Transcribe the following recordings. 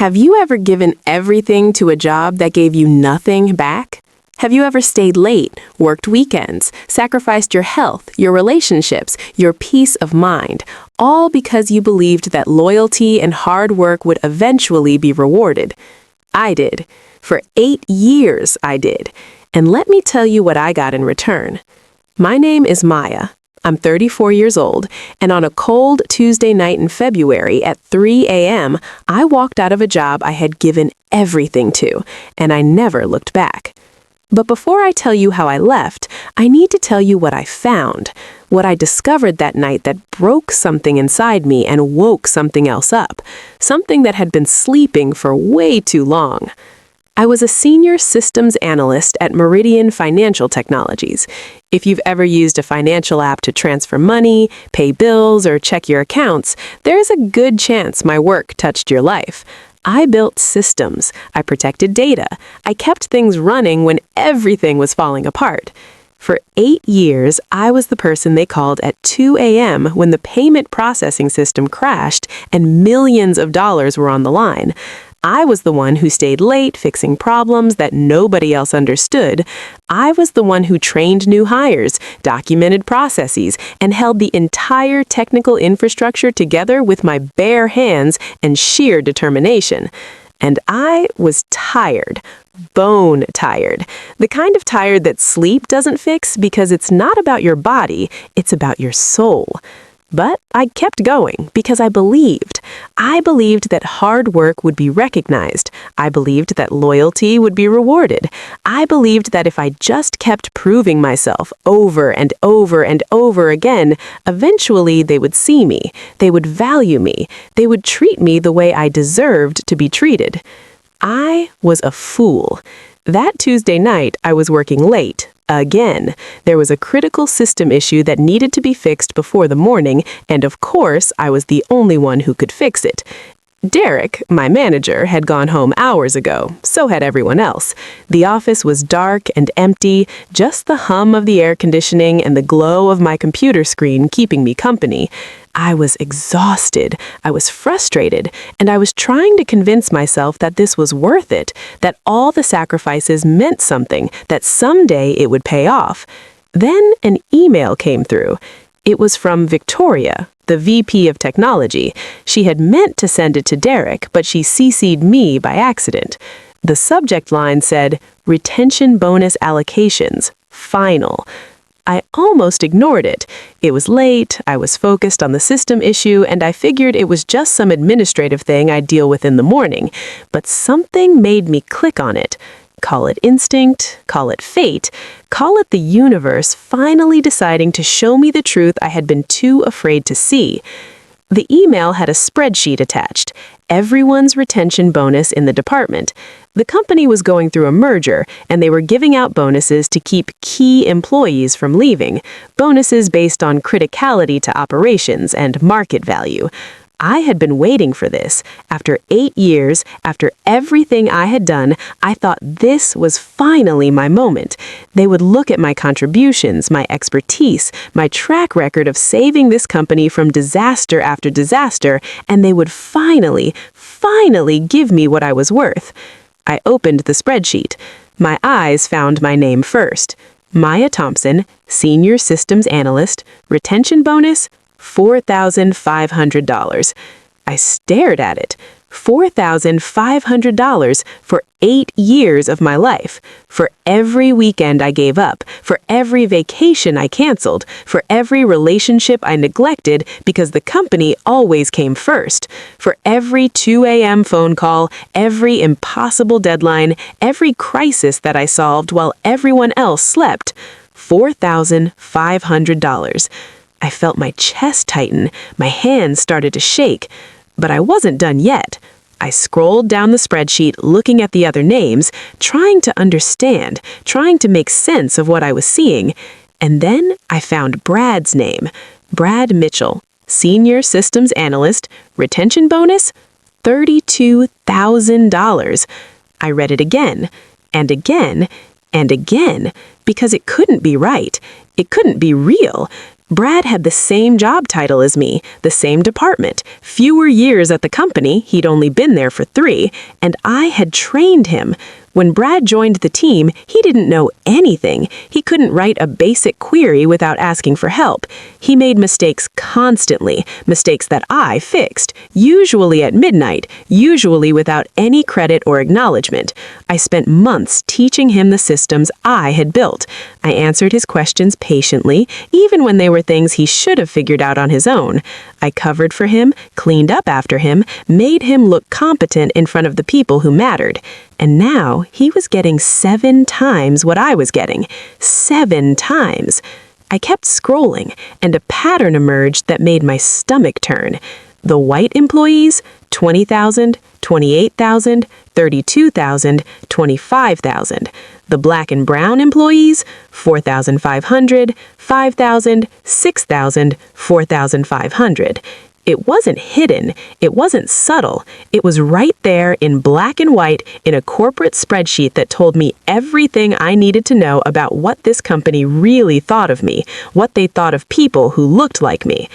Have you ever given everything to a job that gave you nothing back? Have you ever stayed late, worked weekends, sacrificed your health, your relationships, your peace of mind, all because you believed that loyalty and hard work would eventually be rewarded? I did. For 8 years, I did. And let me tell you what I got in return. My name is Maya. I'm 34 years old, and on a cold Tuesday night in February at 3 a.m., I walked out of a job I had given everything to, and I never looked back. But before I tell you how I left, I need to tell you what I found, what I discovered that night that broke something inside me and woke something else up, something that had been sleeping for way too long. I was a senior systems analyst at Meridian Financial Technologies. If you've ever used a financial app to transfer money, pay bills, or check your accounts, there's a good chance my work touched your life. I built systems. I protected data. I kept things running when everything was falling apart. For 8 years, I was the person they called at 2 a.m. when the payment processing system crashed and millions of dollars were on the line. I was the one who stayed late fixing problems that nobody else understood. I was the one who trained new hires, documented processes, and held the entire technical infrastructure together with my bare hands and sheer determination. And I was tired, bone tired, the kind of tired that sleep doesn't fix because it's not about your body, it's about your soul. But I kept going because I believed. I believed that hard work would be recognized. I believed that loyalty would be rewarded. I believed that if I just kept proving myself over and over and over again, eventually they would see me. They would value me. They would treat me the way I deserved to be treated. I was a fool. That Tuesday night, I was working late. Again, there was a critical system issue that needed to be fixed before the morning, and of course, I was the only one who could fix it. Derek, my manager, had gone home hours ago. So had everyone else. The office was dark and empty, just the hum of the air conditioning and the glow of my computer screen keeping me company. I was exhausted, I was frustrated, and I was trying to convince myself that this was worth it, that all the sacrifices meant something, that someday it would pay off. Then an email came through. It was from Victoria, the VP of Technology. She had meant to send it to Derek, but she CC'd me by accident. The subject line said, "Retention bonus allocations, final." I almost ignored it. It was late, I was focused on the system issue, and I figured it was just some administrative thing I'd deal with in the morning. But something made me click on it. Call it instinct, call it fate, call it the universe finally deciding to show me the truth I had been too afraid to see. The email had a spreadsheet attached, everyone's retention bonus in the department. The company was going through a merger, and they were giving out bonuses to keep key employees from leaving, bonuses based on criticality to operations and market value. I had been waiting for this. After 8 years, after everything I had done, I thought this was finally my moment. They would look at my contributions, my expertise, my track record of saving this company from disaster after disaster, and they would finally give me what I was worth. I opened the spreadsheet. My eyes found my name first. Maya Thompson, Senior Systems Analyst, retention bonus, $4,500. I stared at it. $4,500 for 8 years of my life, for every weekend I gave up, for every vacation I canceled, for every relationship I neglected because the company always came first, for every 2 a.m. phone call, every impossible deadline, every crisis that I solved while everyone else slept. $4,500. I felt my chest tighten, my hands started to shake. But I wasn't done yet. I scrolled down the spreadsheet looking at the other names, trying to understand, trying to make sense of what I was seeing. And then I found Brad's name, Brad Mitchell, Senior Systems Analyst, retention bonus, $32,000. I read it again, and again, and again, because it couldn't be right. It couldn't be real. Brad had the same job title as me, the same department, fewer years at the company, he'd only been there for 3, and I had trained him. When Brad joined the team, he didn't know anything. He couldn't write a basic query without asking for help. He made mistakes constantly, mistakes that I fixed, usually at midnight, usually without any credit or acknowledgement. I spent months teaching him the systems I had built. I answered his questions patiently, even when they were things he should have figured out on his own. I covered for him, cleaned up after him, made him look competent in front of the people who mattered. And now he was getting 7 times what I was getting. 7 times. I kept scrolling, and a pattern emerged that made my stomach turn. The white employees, 20,000, 28,000, 32,000, 25,000. The black and brown employees, 4,500, 5,000, 6,000, 4,500. It wasn't hidden, it wasn't subtle, it was right there in black and white in a corporate spreadsheet that told me everything I needed to know about what this company really thought of me, what they thought of people who looked like me.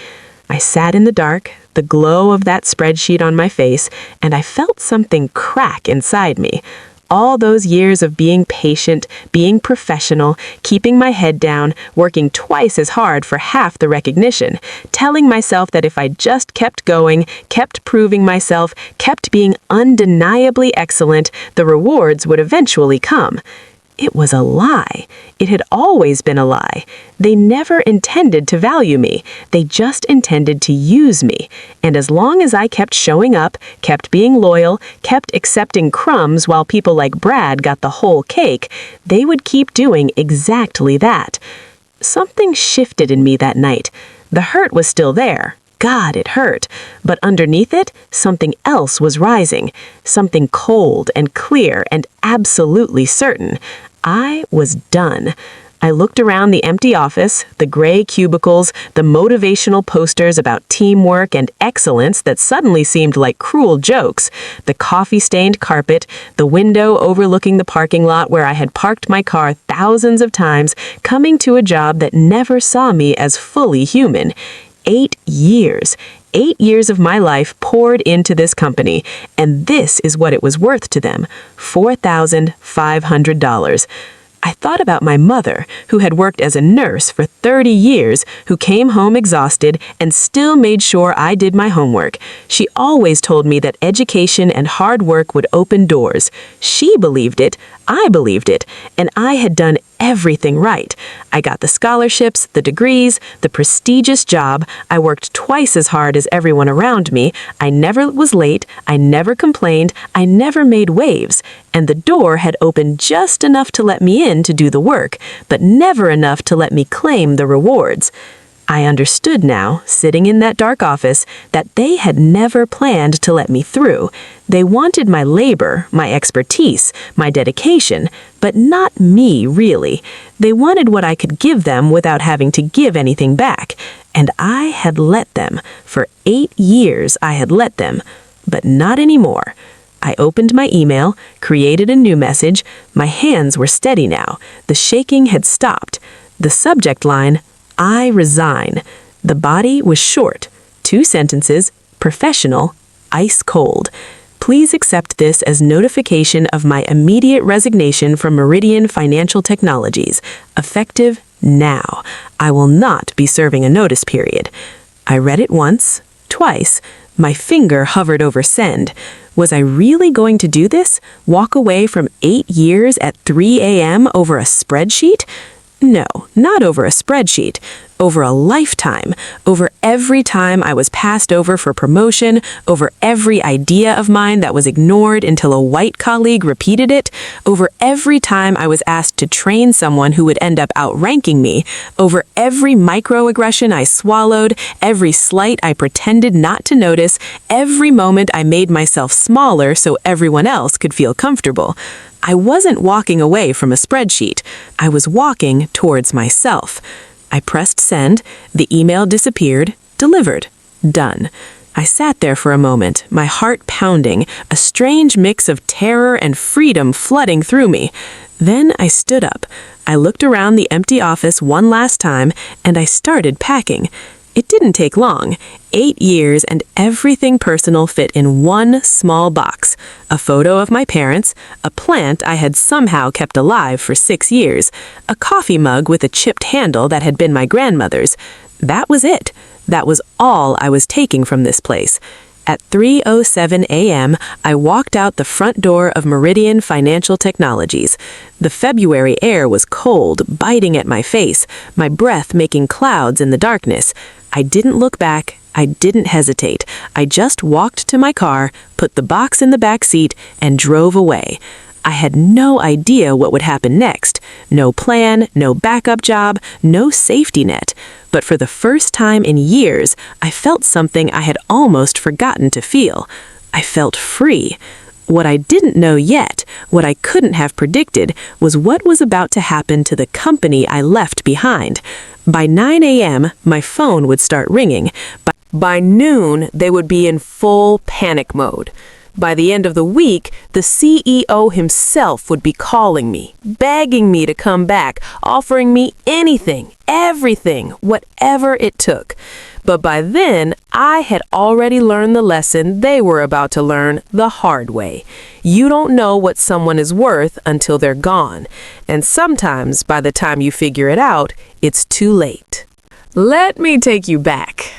I sat in the dark, the glow of that spreadsheet on my face, and I felt something crack inside me. All those years of being patient, being professional, keeping my head down, working twice as hard for half the recognition, telling myself that if I just kept going, kept proving myself, kept being undeniably excellent, the rewards would eventually come. It was a lie. It had always been a lie. They never intended to value me. They just intended to use me. And as long as I kept showing up, kept being loyal, kept accepting crumbs while people like Brad got the whole cake, they would keep doing exactly that. Something shifted in me that night. The hurt was still there. God, it hurt. But underneath it, something else was rising. Something cold and clear and absolutely certain. I was done. I looked around the empty office, the gray cubicles, the motivational posters about teamwork and excellence that suddenly seemed like cruel jokes, the coffee-stained carpet, the window overlooking the parking lot where I had parked my car thousands of times, coming to a job that never saw me as fully human. 8 years. 8 years of my life poured into this company, and this is what it was worth to them, $4,500. I thought about my mother, who had worked as a nurse for 30 years, who came home exhausted and still made sure I did my homework. She always told me that education and hard work would open doors. She believed it, I believed it, and I had done everything right. I got the scholarships, the degrees, the prestigious job. I worked twice as hard as everyone around me. I never was late. I never complained. I never made waves. And the door had opened just enough to let me in to do the work, but never enough to let me claim the rewards. I understood now, sitting in that dark office, that they had never planned to let me through. They wanted my labor, my expertise, my dedication, but not me, really. They wanted what I could give them without having to give anything back. And I had let them. For 8 years I had let them. But not anymore. I opened my email, created a new message. My hands were steady now. The shaking had stopped. The subject line, I resign. The body was short. 2 sentences, professional, ice cold. Please accept this as notification of my immediate resignation from Meridian Financial Technologies, effective now. I will not be serving a notice period. I read it once, twice. My finger hovered over send. Was I really going to do this? Walk away from 8 years at 3 a.m. over a spreadsheet? No, not over a spreadsheet. Over a lifetime. Over every time I was passed over for promotion. Over every idea of mine that was ignored until a white colleague repeated it. Over every time I was asked to train someone who would end up outranking me. Over every microaggression I swallowed. Every slight I pretended not to notice. Every moment I made myself smaller so everyone else could feel comfortable. I wasn't walking away from a spreadsheet. I was walking towards myself. I pressed send, the email disappeared, delivered, done. I sat there for a moment, my heart pounding, a strange mix of terror and freedom flooding through me. Then I stood up. I looked around the empty office one last time, and I started packing. It didn't take long. 8 years and everything personal fit in one small box. A photo of my parents, a plant I had somehow kept alive for 6 years, a coffee mug with a chipped handle that had been my grandmother's. That was it. That was all I was taking from this place. At 3:07 a.m., I walked out the front door of Meridian Financial Technologies. The February air was cold, biting at my face, my breath making clouds in the darkness. I didn't look back. I didn't hesitate. I just walked to my car, put the box in the back seat, and drove away. I had no idea what would happen next. No plan, no backup job, no safety net. But for the first time in years, I felt something I had almost forgotten to feel. I felt free. What I didn't know yet, what I couldn't have predicted, was what was about to happen to the company I left behind. By 9 a.m., my phone would start ringing. By noon, they would be in full panic mode. By the end of the week, the CEO himself would be calling me, begging me to come back, offering me anything, everything, whatever it took. But by then, I had already learned the lesson they were about to learn the hard way. You don't know what someone is worth until they're gone. And sometimes, by the time you figure it out, it's too late. Let me take you back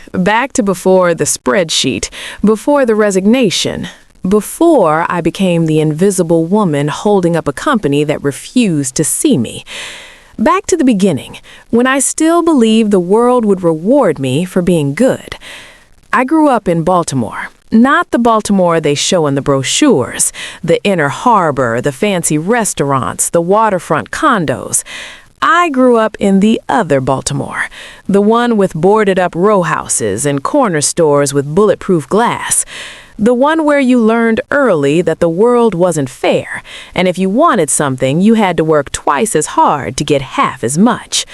to before the spreadsheet, before the resignation. Before I became the invisible woman holding up a company that refused to see me. Back to the beginning, when I still believed the world would reward me for being good. I grew up in Baltimore. Not the Baltimore they show in the brochures, the inner harbor, the fancy restaurants, the waterfront condos. I grew up in the other Baltimore, the one with boarded-up row houses and corner stores with bulletproof glass. The one where you learned early that the world wasn't fair, and if you wanted something, you had to work twice as hard to get half as much.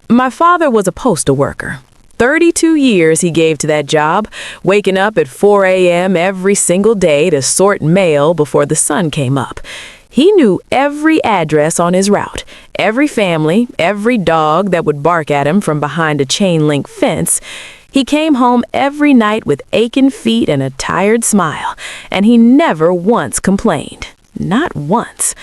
My father was a postal worker. 32 years he gave to that job, waking up at 4 a.m. every single day to sort mail before the sun came up. He knew every address on his route, every family, every dog that would bark at him from behind a chain-link fence. He came home every night with aching feet and a tired smile, and he never once complained. Not once.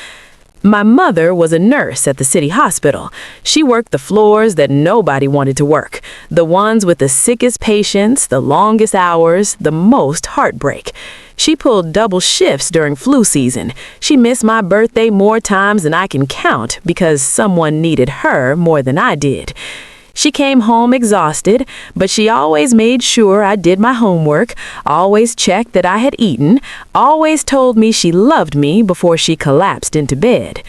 My mother was a nurse at the city hospital. She worked the floors that nobody wanted to work, the ones with the sickest patients, the longest hours, the most heartbreak. She pulled double shifts during flu season. She missed my birthday more times than I can count because someone needed her more than I did. She came home exhausted, but she always made sure I did my homework, always checked that I had eaten, always told me she loved me before she collapsed into bed.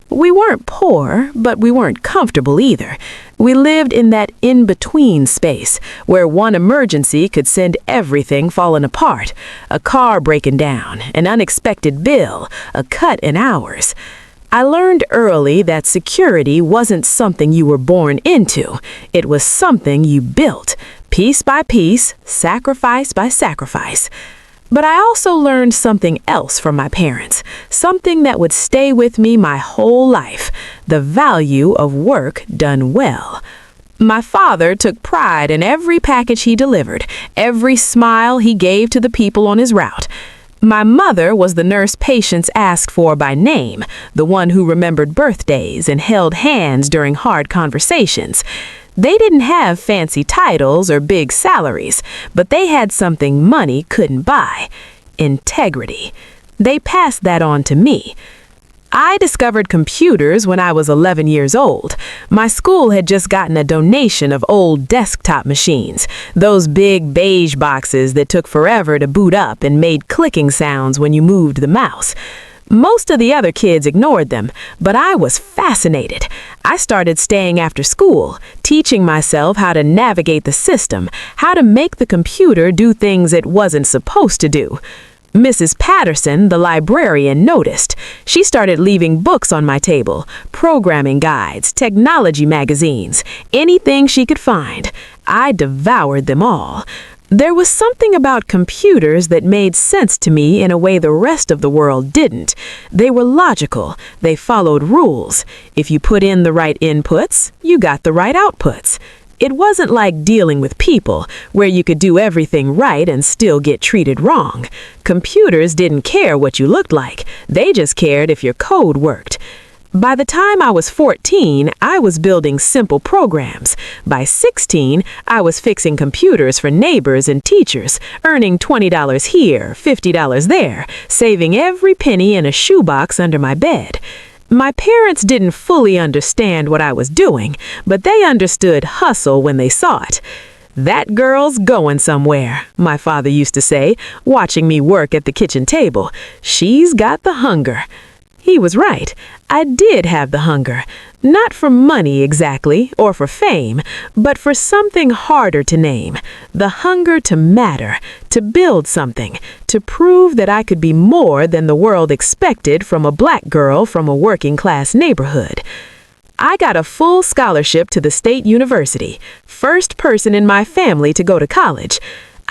We weren't poor, but we weren't comfortable either. We lived in that in-between space where one emergency could send everything falling apart, a car breaking down, an unexpected bill, a cut in hours. I learned early that security wasn't something you were born into. It was something you built, piece by piece, sacrifice by sacrifice. But I also learned something else from my parents, something that would stay with me my whole life, the value of work done well. My father took pride in every package he delivered, every smile he gave to the people on his route. My mother was the nurse patients asked for by name, the one who remembered birthdays and held hands during hard conversations. They didn't have fancy titles or big salaries, but they had something money couldn't buy: integrity. They passed that on to me. I discovered computers when I was 11 years old. My school had just gotten a donation of old desktop machines, those big beige boxes that took forever to boot up and made clicking sounds when you moved the mouse. Most of the other kids ignored them, but I was fascinated. I started staying after school, teaching myself how to navigate the system, how to make the computer do things it wasn't supposed to do. Mrs. Patterson, the librarian, noticed. She started leaving books on my table, programming guides, technology magazines, anything she could find. I devoured them all. There was something about computers that made sense to me in a way the rest of the world didn't. They were logical. They followed rules. If you put in the right inputs, you got the right outputs. It wasn't like dealing with people, where you could do everything right and still get treated wrong. Computers didn't care what you looked like. They just cared if your code worked. By the time I was 14, I was building simple programs. By 16, I was fixing computers for neighbors and teachers, earning $20 here, $50 there, saving every penny in a shoebox under my bed. My parents didn't fully understand what I was doing, but they understood hustle when they saw it. "That girl's going somewhere," my father used to say, watching me work at the kitchen table. "She's got the hunger." He was right. I did have the hunger. Not for money exactly, or for fame, but for something harder to name. The hunger to matter, to build something, to prove that I could be more than the world expected from a black girl from a working-class neighborhood. I got a full scholarship to the state university, first person in my family to go to college.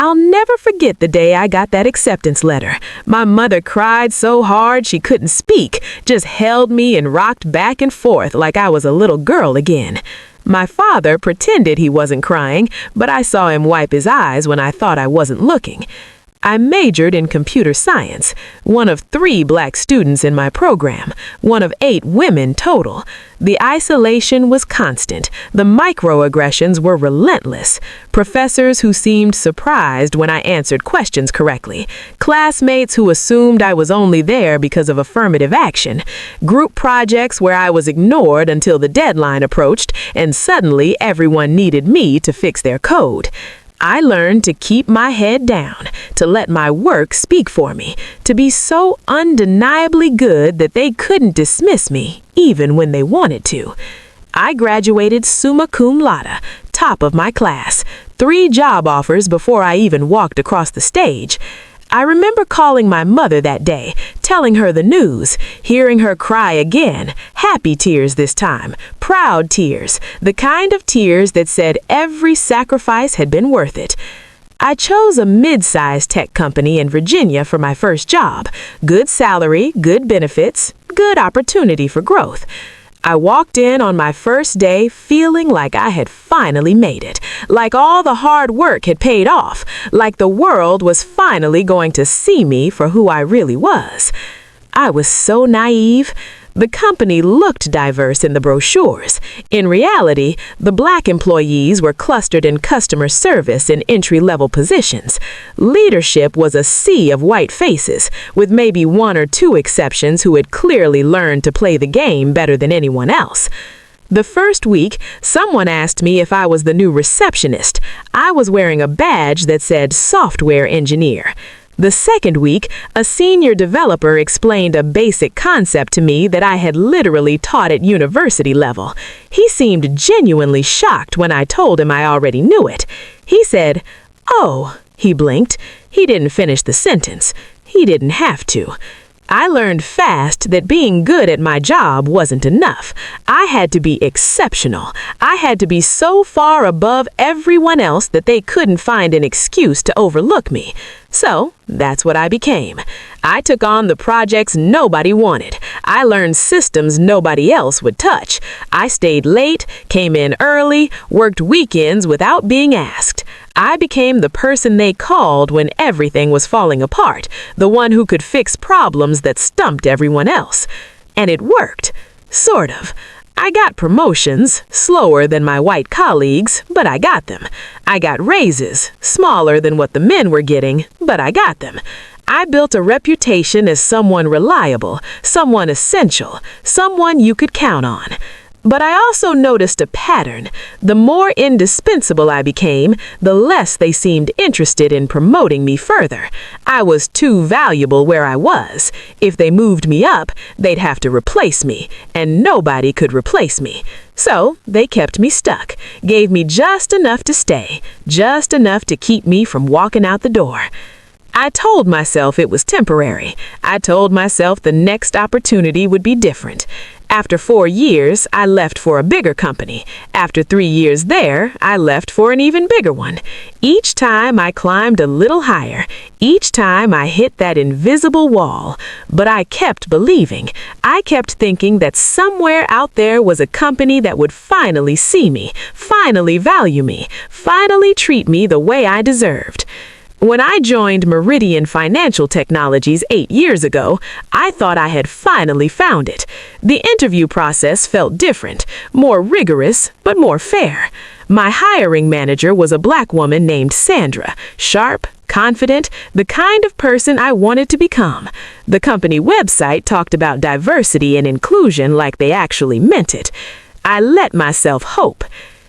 I'll never forget the day I got that acceptance letter. My mother cried so hard she couldn't speak, just held me and rocked back and forth like I was a little girl again. My father pretended he wasn't crying, but I saw him wipe his eyes when I thought I wasn't looking. I majored in computer science, one of 3 black students in my program, one of 8 women total. The isolation was constant. The microaggressions were relentless. Professors who seemed surprised when I answered questions correctly. Classmates who assumed I was only there because of affirmative action. Group projects where I was ignored until the deadline approached, and suddenly everyone needed me to fix their code. I learned to keep my head down, to let my work speak for me, to be so undeniably good that they couldn't dismiss me, even when they wanted to. I graduated summa cum laude, top of my class, 3 job offers before I even walked across the stage. I remember calling my mother that day, telling her the news, hearing her cry again, happy tears this time, proud tears, the kind of tears that said every sacrifice had been worth it. I chose a mid-sized tech company in Virginia for my first job. Good salary, good benefits, good opportunity for growth. I walked in on my first day feeling like I had finally made it, like all the hard work had paid off, like the world was finally going to see me for who I really was. I was so naive. The company looked diverse in the brochures. In reality, the black employees were clustered in customer service in entry-level positions. Leadership was a sea of white faces, with maybe 1 or 2 exceptions who had clearly learned to play the game better than anyone else. The first week, someone asked me if I was the new receptionist. I was wearing a badge that said software engineer. The second week, a senior developer explained a basic concept to me that I had literally taught at university level. He seemed genuinely shocked when I told him I already knew it. He said, "Oh," he blinked. He didn't finish the sentence. He didn't have to. I learned fast that being good at my job wasn't enough. I had to be exceptional. I had to be so far above everyone else that they couldn't find an excuse to overlook me. So, that's what I became. I took on the projects nobody wanted. I learned systems nobody else would touch. I stayed late, came in early, worked weekends without being asked. I became the person they called when everything was falling apart, the one who could fix problems that stumped everyone else. And it worked. Sort of. I got promotions, slower than my white colleagues, but I got them. I got raises, smaller than what the men were getting, but I got them. I built a reputation as someone reliable, someone essential, someone you could count on. But I also noticed a pattern. The more indispensable I became, the less they seemed interested in promoting me further. I was too valuable where I was. If they moved me up, they'd have to replace me, and nobody could replace me. So they kept me stuck, gave me just enough to stay, just enough to keep me from walking out the door. I told myself it was temporary. I told myself the next opportunity would be different. After 4 years, I left for a bigger company. After 3 years there, I left for an even bigger one. Each time I climbed a little higher. Each time I hit that invisible wall. But I kept believing. I kept thinking that somewhere out there was a company that would finally see me, finally value me, finally treat me the way I deserved. When I joined Meridian Financial Technologies 8 years ago, I thought I had finally found it. The interview process felt different, more rigorous, but more fair. My hiring manager was a black woman named Sandra, sharp, confident, the kind of person I wanted to become. The company website talked about diversity and inclusion like they actually meant it. I let myself hope.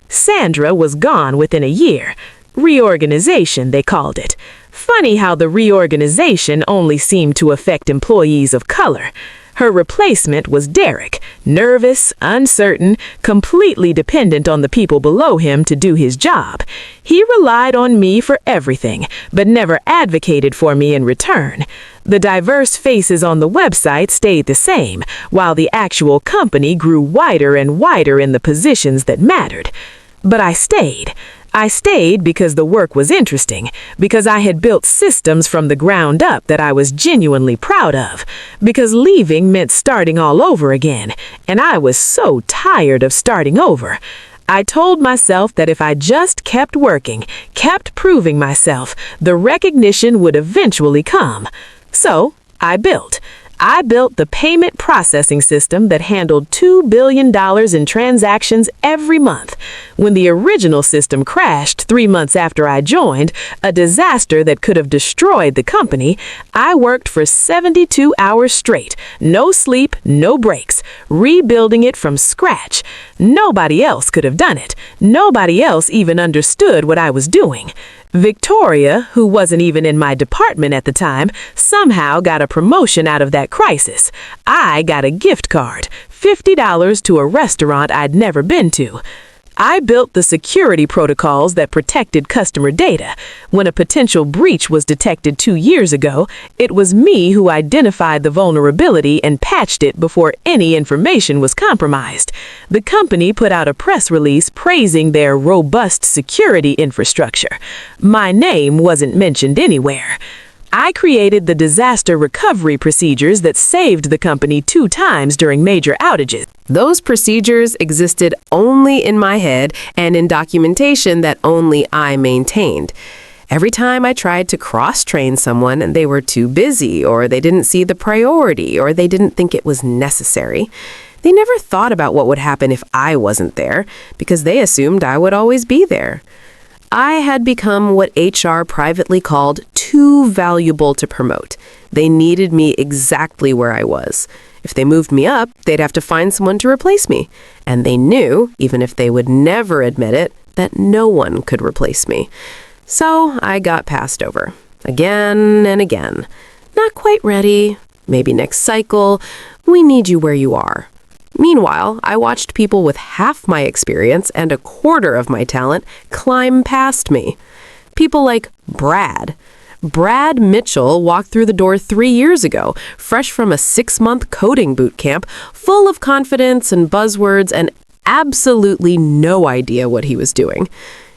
Sandra was gone within a year. Reorganization, they called it. Funny how the reorganization only seemed to affect employees of color. Her replacement was Derek, nervous, uncertain, completely dependent on the people below him to do his job. He relied on me for everything, but never advocated for me in return. The diverse faces on the website stayed the same, while the actual company grew wider and wider in the positions that mattered. But I stayed. I stayed because the work was interesting, because I had built systems from the ground up that I was genuinely proud of, because leaving meant starting all over again, and I was so tired of starting over. I told myself that if I just kept working, kept proving myself, the recognition would eventually come. So, I built the payment processing system that handled $2 billion in transactions every month. When the original system crashed 3 months after I joined, a disaster that could have destroyed the company, I worked for 72 hours straight, no sleep, no breaks, rebuilding it from scratch. Nobody else could have done it. Nobody else even understood what I was doing. Victoria, who wasn't even in my department at the time, somehow got a promotion out of that crisis. I got a gift card, $50 to a restaurant I'd never been to. I built the security protocols that protected customer data. When a potential breach was detected 2 years ago, it was me who identified the vulnerability and patched it before any information was compromised. The company put out a press release praising their robust security infrastructure. My name wasn't mentioned anywhere. I created the disaster recovery procedures that saved the company 2 times during major outages. Those procedures existed only in my head and in documentation that only I maintained. Every time I tried to cross-train someone and they were too busy, or they didn't see the priority, or they didn't think it was necessary, they never thought about what would happen if I wasn't there, because they assumed I would always be there. I had become what HR privately called too valuable to promote. They needed me exactly where I was. If they moved me up, they'd have to find someone to replace me. And they knew, even if they would never admit it, that no one could replace me. So I got passed over. Again and again. Not quite ready. Maybe next cycle. We need you where you are. Meanwhile, I watched people with half my experience and a quarter of my talent climb past me. People like Brad. Brad Mitchell walked through the door 3 years ago, fresh from a 6-month coding boot camp, full of confidence and buzzwords and absolutely no idea what he was doing.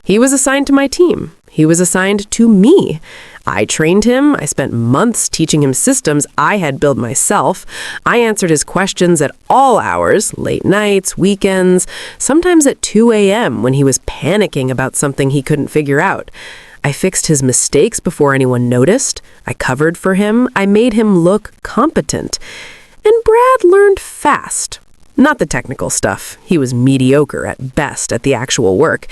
He was assigned to my team. He was assigned to me. I trained him. I spent months teaching him systems I had built myself. I answered his questions at all hours, late nights, weekends, sometimes at 2 a.m. when he was panicking about something he couldn't figure out. I fixed his mistakes before anyone noticed. I covered for him. I made him look competent. And Brad learned fast. Not the technical stuff. He was mediocre at best at the actual work.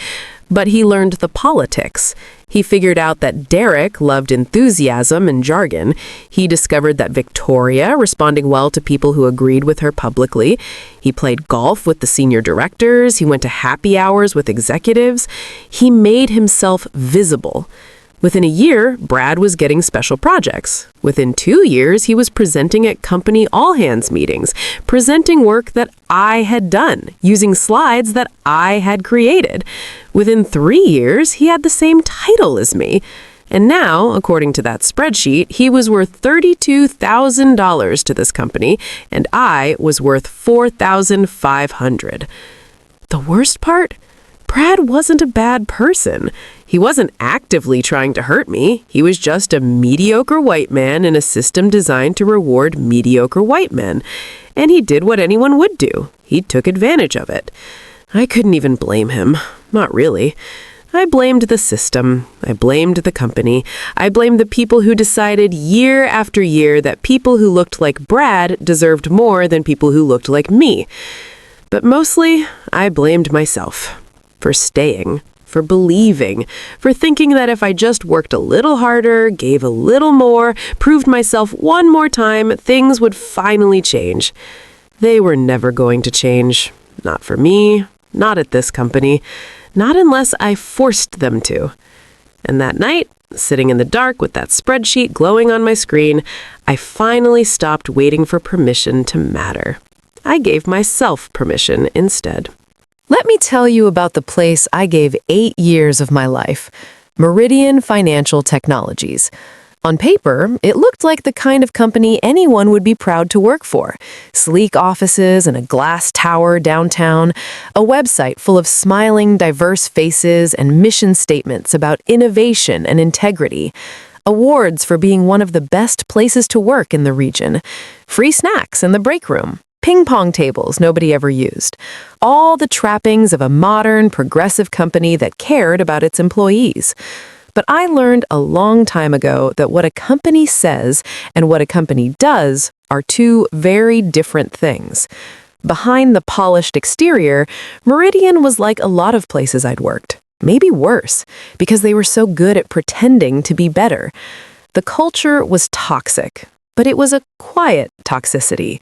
But he learned the politics. He figured out that Derek loved enthusiasm and jargon. He discovered that Victoria responding well to people who agreed with her publicly. He played golf with the senior directors. He went to happy hours with executives. He made himself visible. Within a year, Brad was getting special projects. Within 2 years, he was presenting at company all-hands meetings, presenting work that I had done, using slides that I had created. Within 3 years, he had the same title as me. And now, according to that spreadsheet, he was worth $32,000 to this company, and I was worth $4,500. The worst part? Brad wasn't a bad person. He wasn't actively trying to hurt me. He was just a mediocre white man in a system designed to reward mediocre white men. And he did what anyone would do. He took advantage of it. I couldn't even blame him. Not really. I blamed the system. I blamed the company. I blamed the people who decided year after year that people who looked like Brad deserved more than people who looked like me. But mostly, I blamed myself. For staying, for believing, for thinking that if I just worked a little harder, gave a little more, proved myself one more time, things would finally change. They were never going to change. Not for me, not at this company, not unless I forced them to. And that night, sitting in the dark with that spreadsheet glowing on my screen, I finally stopped waiting for permission to matter. I gave myself permission instead. Let me tell you about the place I gave 8 years of my life, Meridian Financial Technologies. On paper, it looked like the kind of company anyone would be proud to work for. Sleek offices and a glass tower downtown, a website full of smiling, diverse faces and mission statements about innovation and integrity. Awards for being one of the best places to work in the region. Free snacks in the break room. Ping pong tables nobody ever used. All the trappings of a modern, progressive company that cared about its employees. But I learned a long time ago that what a company says and what a company does are two very different things. Behind the polished exterior, Meridian was like a lot of places I'd worked. Maybe worse, because they were so good at pretending to be better. The culture was toxic, but it was a quiet toxicity.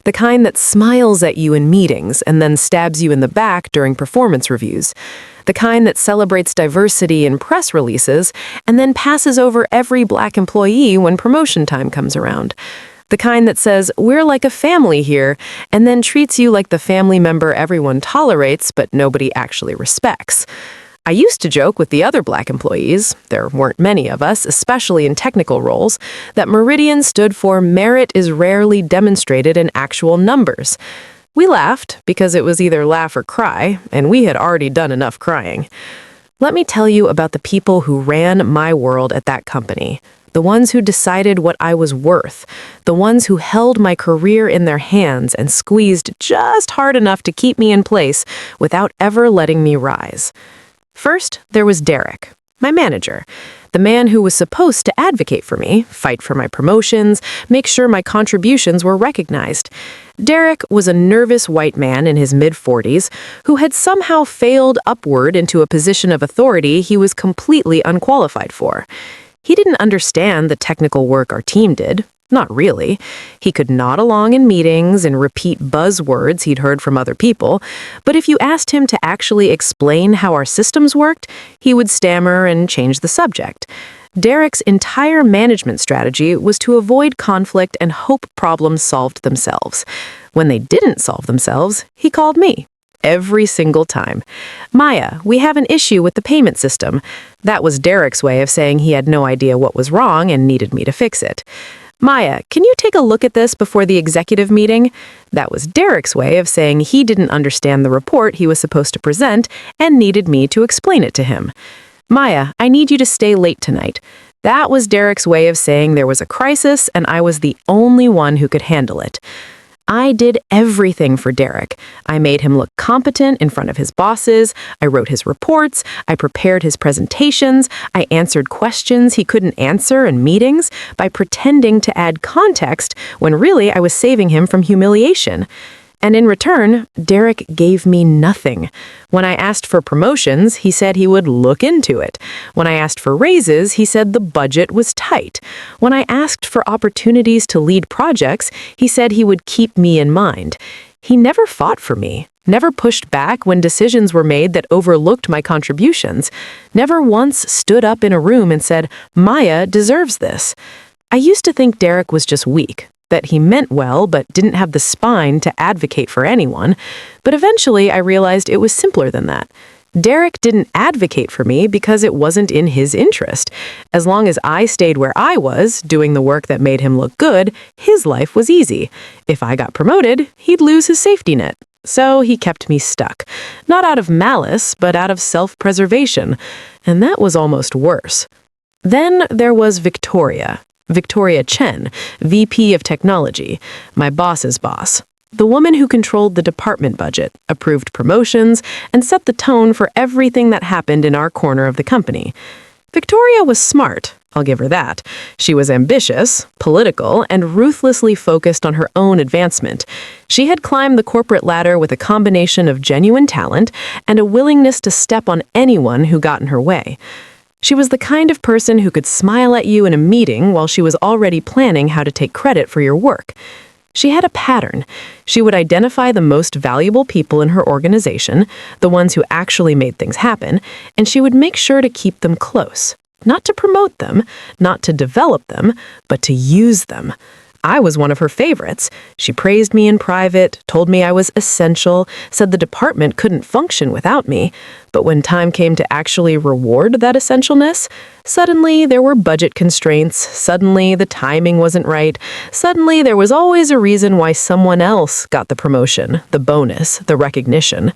The kind that smiles at you in meetings and then stabs you in the back during performance reviews. The kind that celebrates diversity in press releases and then passes over every Black employee when promotion time comes around. The kind that says, "We're like a family here," and then treats you like the family member everyone tolerates but nobody actually respects. I used to joke with the other Black employees, there weren't many of us, especially in technical roles, that Meridian stood for merit is rarely demonstrated in actual numbers. We laughed because it was either laugh or cry, and we had already done enough crying. Let me tell you about the people who ran my world at that company. The ones who decided what I was worth. The ones who held my career in their hands and squeezed just hard enough to keep me in place without ever letting me rise. First, there was Derek, my manager, the man who was supposed to advocate for me, fight for my promotions, make sure my contributions were recognized. Derek was a nervous white man in his mid-40s who had somehow failed upward into a position of authority he was completely unqualified for. He didn't understand the technical work our team did. Not really. He could nod along in meetings and repeat buzzwords he'd heard from other people, but if you asked him to actually explain how our systems worked, he would stammer and change the subject. Derek's entire management strategy was to avoid conflict and hope problems solved themselves. When they didn't solve themselves, he called me. Every single time. "Maya, we have an issue with the payment system." That was Derek's way of saying he had no idea what was wrong and needed me to fix it. "Maya, can you take a look at this before the executive meeting?" That was Derek's way of saying he didn't understand the report he was supposed to present and needed me to explain it to him. "Maya, I need you to stay late tonight." That was Derek's way of saying there was a crisis and I was the only one who could handle it. I did everything for Derek. I made him look competent in front of his bosses. I wrote his reports. I prepared his presentations. I answered questions he couldn't answer in meetings by pretending to add context when really I was saving him from humiliation. And in return, Derek gave me nothing. When I asked for promotions, he said he would look into it. When I asked for raises, he said the budget was tight. When I asked for opportunities to lead projects, he said he would keep me in mind. He never fought for me, never pushed back when decisions were made that overlooked my contributions, never once stood up in a room and said, "Maya deserves this." I used to think Derek was just weak, that he meant well but didn't have the spine to advocate for anyone. But eventually I realized it was simpler than that. Derek didn't advocate for me because it wasn't in his interest. As long as I stayed where I was, doing the work that made him look good, his life was easy. If I got promoted, he'd lose his safety net. So he kept me stuck. Not out of malice, but out of self-preservation. And that was almost worse. Then there was Victoria Chen, VP of Technology, my boss's boss. The woman who controlled the department budget, approved promotions, and set the tone for everything that happened in our corner of the company. Victoria was smart, I'll give her that. She was ambitious, political, and ruthlessly focused on her own advancement. She had climbed the corporate ladder with a combination of genuine talent and a willingness to step on anyone who got in her way. She was the kind of person who could smile at you in a meeting while she was already planning how to take credit for your work. She had a pattern. She would identify the most valuable people in her organization, the ones who actually made things happen, and she would make sure to keep them close. Not to promote them, not to develop them, but to use them. I was one of her favorites. She praised me in private, told me I was essential, said the department couldn't function without me. But when time came to actually reward that essentialness, suddenly there were budget constraints, suddenly the timing wasn't right, suddenly there was always a reason why someone else got the promotion, the bonus, the recognition.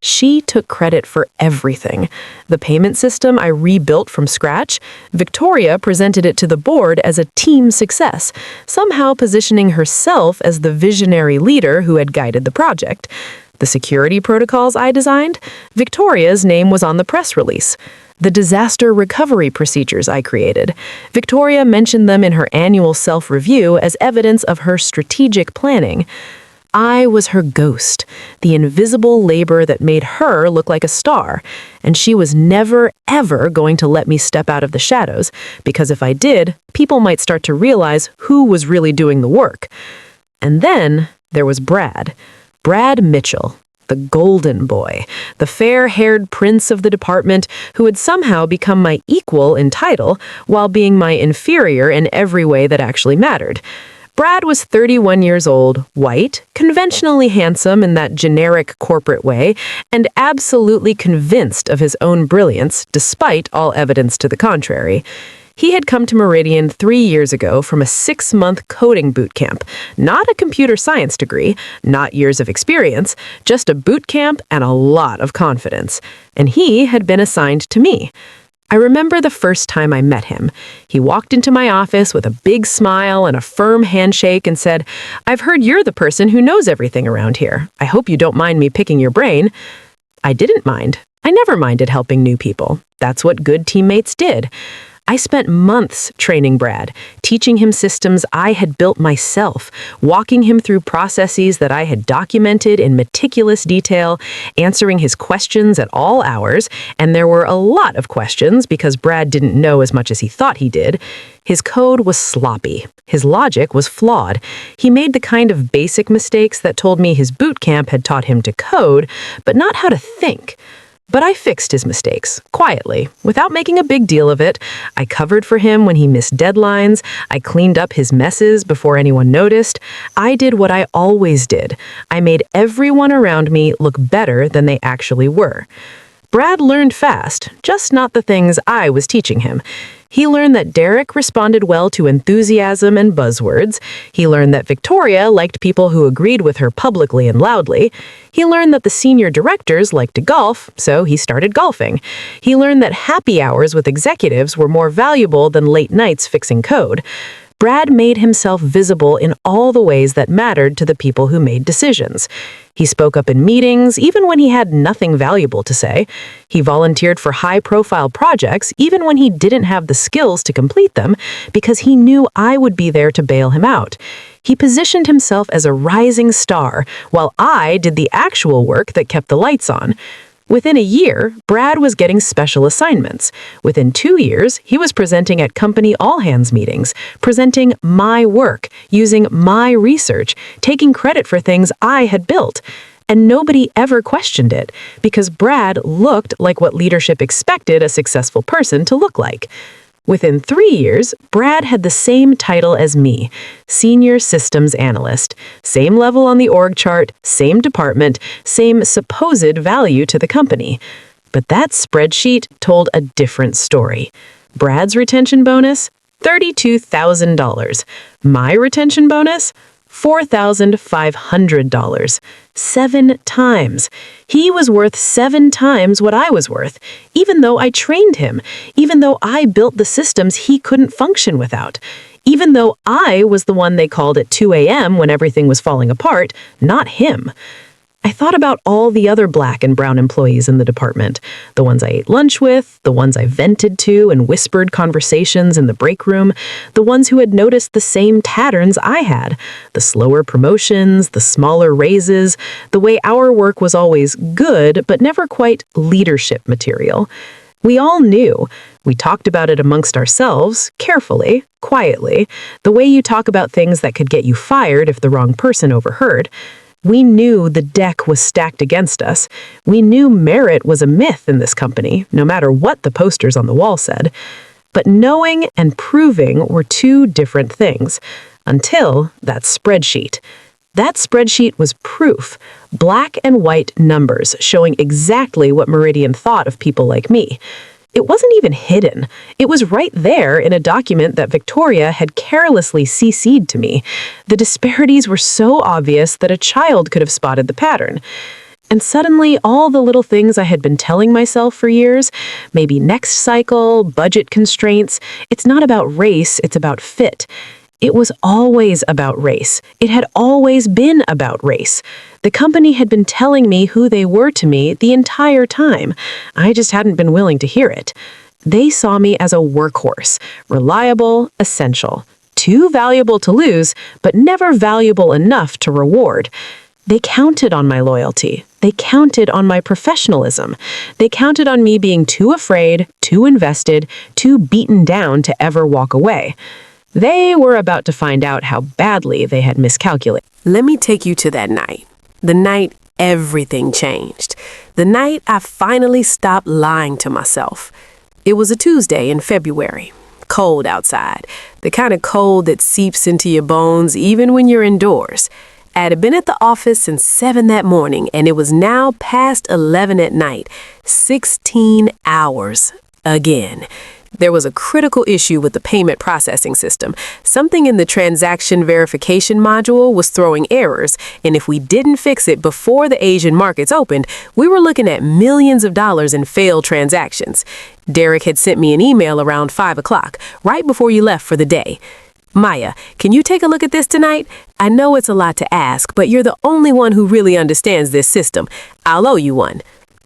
She took credit for everything. The payment system I rebuilt from scratch, Victoria presented it to the board as a team success, somehow positioning herself as the visionary leader who had guided the project. The security protocols I designed, Victoria's name was on the press release. The disaster recovery procedures I created, Victoria mentioned them in her annual self-review as evidence of her strategic planning. I was her ghost, the invisible labor that made her look like a star, and she was never, ever going to let me step out of the shadows, because if I did, people might start to realize who was really doing the work. And then there was Brad Mitchell, the golden boy, the fair-haired prince of the department who had somehow become my equal in title while being my inferior in every way that actually mattered. Brad was 31 years old, white, conventionally handsome in that generic corporate way, and absolutely convinced of his own brilliance, despite all evidence to the contrary. He had come to Meridian 3 years ago from a 6-month coding boot camp, not a computer science degree, not years of experience, just a boot camp and a lot of confidence. And he had been assigned to me. I remember the first time I met him. He walked into my office with a big smile and a firm handshake and said, "I've heard you're the person who knows everything around here. I hope you don't mind me picking your brain." I didn't mind. I never minded helping new people. That's what good teammates did. I spent months training Brad, teaching him systems I had built myself, walking him through processes that I had documented in meticulous detail, answering his questions at all hours, and there were a lot of questions because Brad didn't know as much as he thought he did. His code was sloppy. His logic was flawed. He made the kind of basic mistakes that told me his boot camp had taught him to code, but not how to think. But I fixed his mistakes, quietly, without making a big deal of it. I covered for him when he missed deadlines. I cleaned up his messes before anyone noticed. I did what I always did. I made everyone around me look better than they actually were. Brad learned fast, just not the things I was teaching him. He learned that Derek responded well to enthusiasm and buzzwords. He learned that Victoria liked people who agreed with her publicly and loudly. He learned that the senior directors liked to golf, so he started golfing. He learned that happy hours with executives were more valuable than late nights fixing code. Brad made himself visible in all the ways that mattered to the people who made decisions. He spoke up in meetings, even when he had nothing valuable to say. He volunteered for high-profile projects, even when he didn't have the skills to complete them, because he knew I would be there to bail him out. He positioned himself as a rising star, while I did the actual work that kept the lights on. Within a year, Brad was getting special assignments. Within 2 years, he was presenting at company all-hands meetings, presenting my work, using my research, taking credit for things I had built. And nobody ever questioned it, because Brad looked like what leadership expected a successful person to look like. Within 3 years, Brad had the same title as me, Senior Systems Analyst. Same level on the org chart, same department, same supposed value to the company. But that spreadsheet told a different story. Brad's retention bonus, $32,000. My retention bonus, $4,500. 7 times. He was worth 7 times what I was worth, even though I trained him, even though I built the systems he couldn't function without, even though I was the one they called at 2 a.m. when everything was falling apart, not him. I thought about all the other black and brown employees in the department, the ones I ate lunch with, the ones I vented to and whispered conversations in the break room, the ones who had noticed the same patterns I had, the slower promotions, the smaller raises, the way our work was always good but never quite leadership material. We all knew. We talked about it amongst ourselves, carefully, quietly, the way you talk about things that could get you fired if the wrong person overheard. We knew the deck was stacked against us. We knew merit was a myth in this company, no matter what the posters on the wall said. But knowing and proving were two different things, until that spreadsheet. That spreadsheet was proof, black and white numbers showing exactly what Meridian thought of people like me. It wasn't even hidden. It was right there in a document that Victoria had carelessly CC'd to me. The disparities were so obvious that a child could have spotted the pattern. And suddenly, all the little things I had been telling myself for years, maybe next cycle, budget constraints, it's not about race, it's about fit. It was always about race. It had always been about race. The company had been telling me who they were to me the entire time. I just hadn't been willing to hear it. They saw me as a workhorse, reliable, essential, too valuable to lose, but never valuable enough to reward. They counted on my loyalty. They counted on my professionalism. They counted on me being too afraid, too invested, too beaten down to ever walk away. They were about to find out how badly they had miscalculated. Let me take you to that night. The night everything changed. The night I finally stopped lying to myself. It was a Tuesday in February. Cold outside. The kind of cold that seeps into your bones even when you're indoors. I had been at the office since 7 that morning, and it was now past 11 at night. 16 hours. Again. There was a critical issue with the payment processing system. Something in the transaction verification module was throwing errors, and if we didn't fix it before the Asian markets opened, we were looking at millions of dollars in failed transactions. Derek had sent me an email around 5 o'clock, right before you left for the day. Maya, can you take a look at this tonight? I know it's a lot to ask, but you're the only one who really understands this system. I'll owe you one.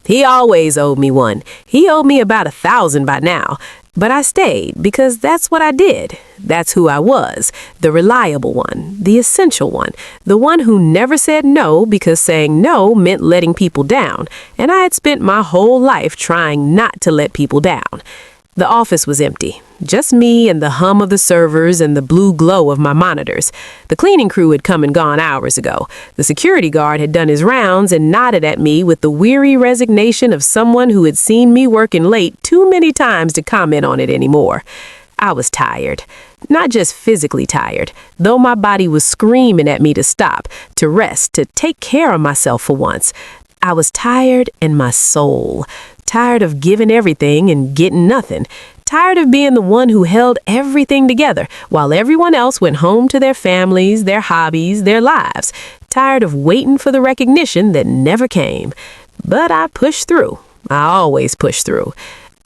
He always owed me one. He owed me about 1,000 by now. But I stayed because that's what I did. That's who I was, the reliable one, the essential one, the one who never said no because saying no meant letting people down, and I had spent my whole life trying not to let people down. The office was empty, just me and the hum of the servers and the blue glow of my monitors. The cleaning crew had come and gone hours ago. The security guard had done his rounds and nodded at me with the weary resignation of someone who had seen me working late too many times to comment on it anymore. I was tired. Not just physically tired, though my body was screaming at me to stop, to rest, to take care of myself for once. I was tired in my soul. Tired of giving everything and getting nothing. Tired of being the one who held everything together while everyone else went home to their families, their hobbies, their lives. Tired of waiting for the recognition that never came. But I pushed through. I always push through.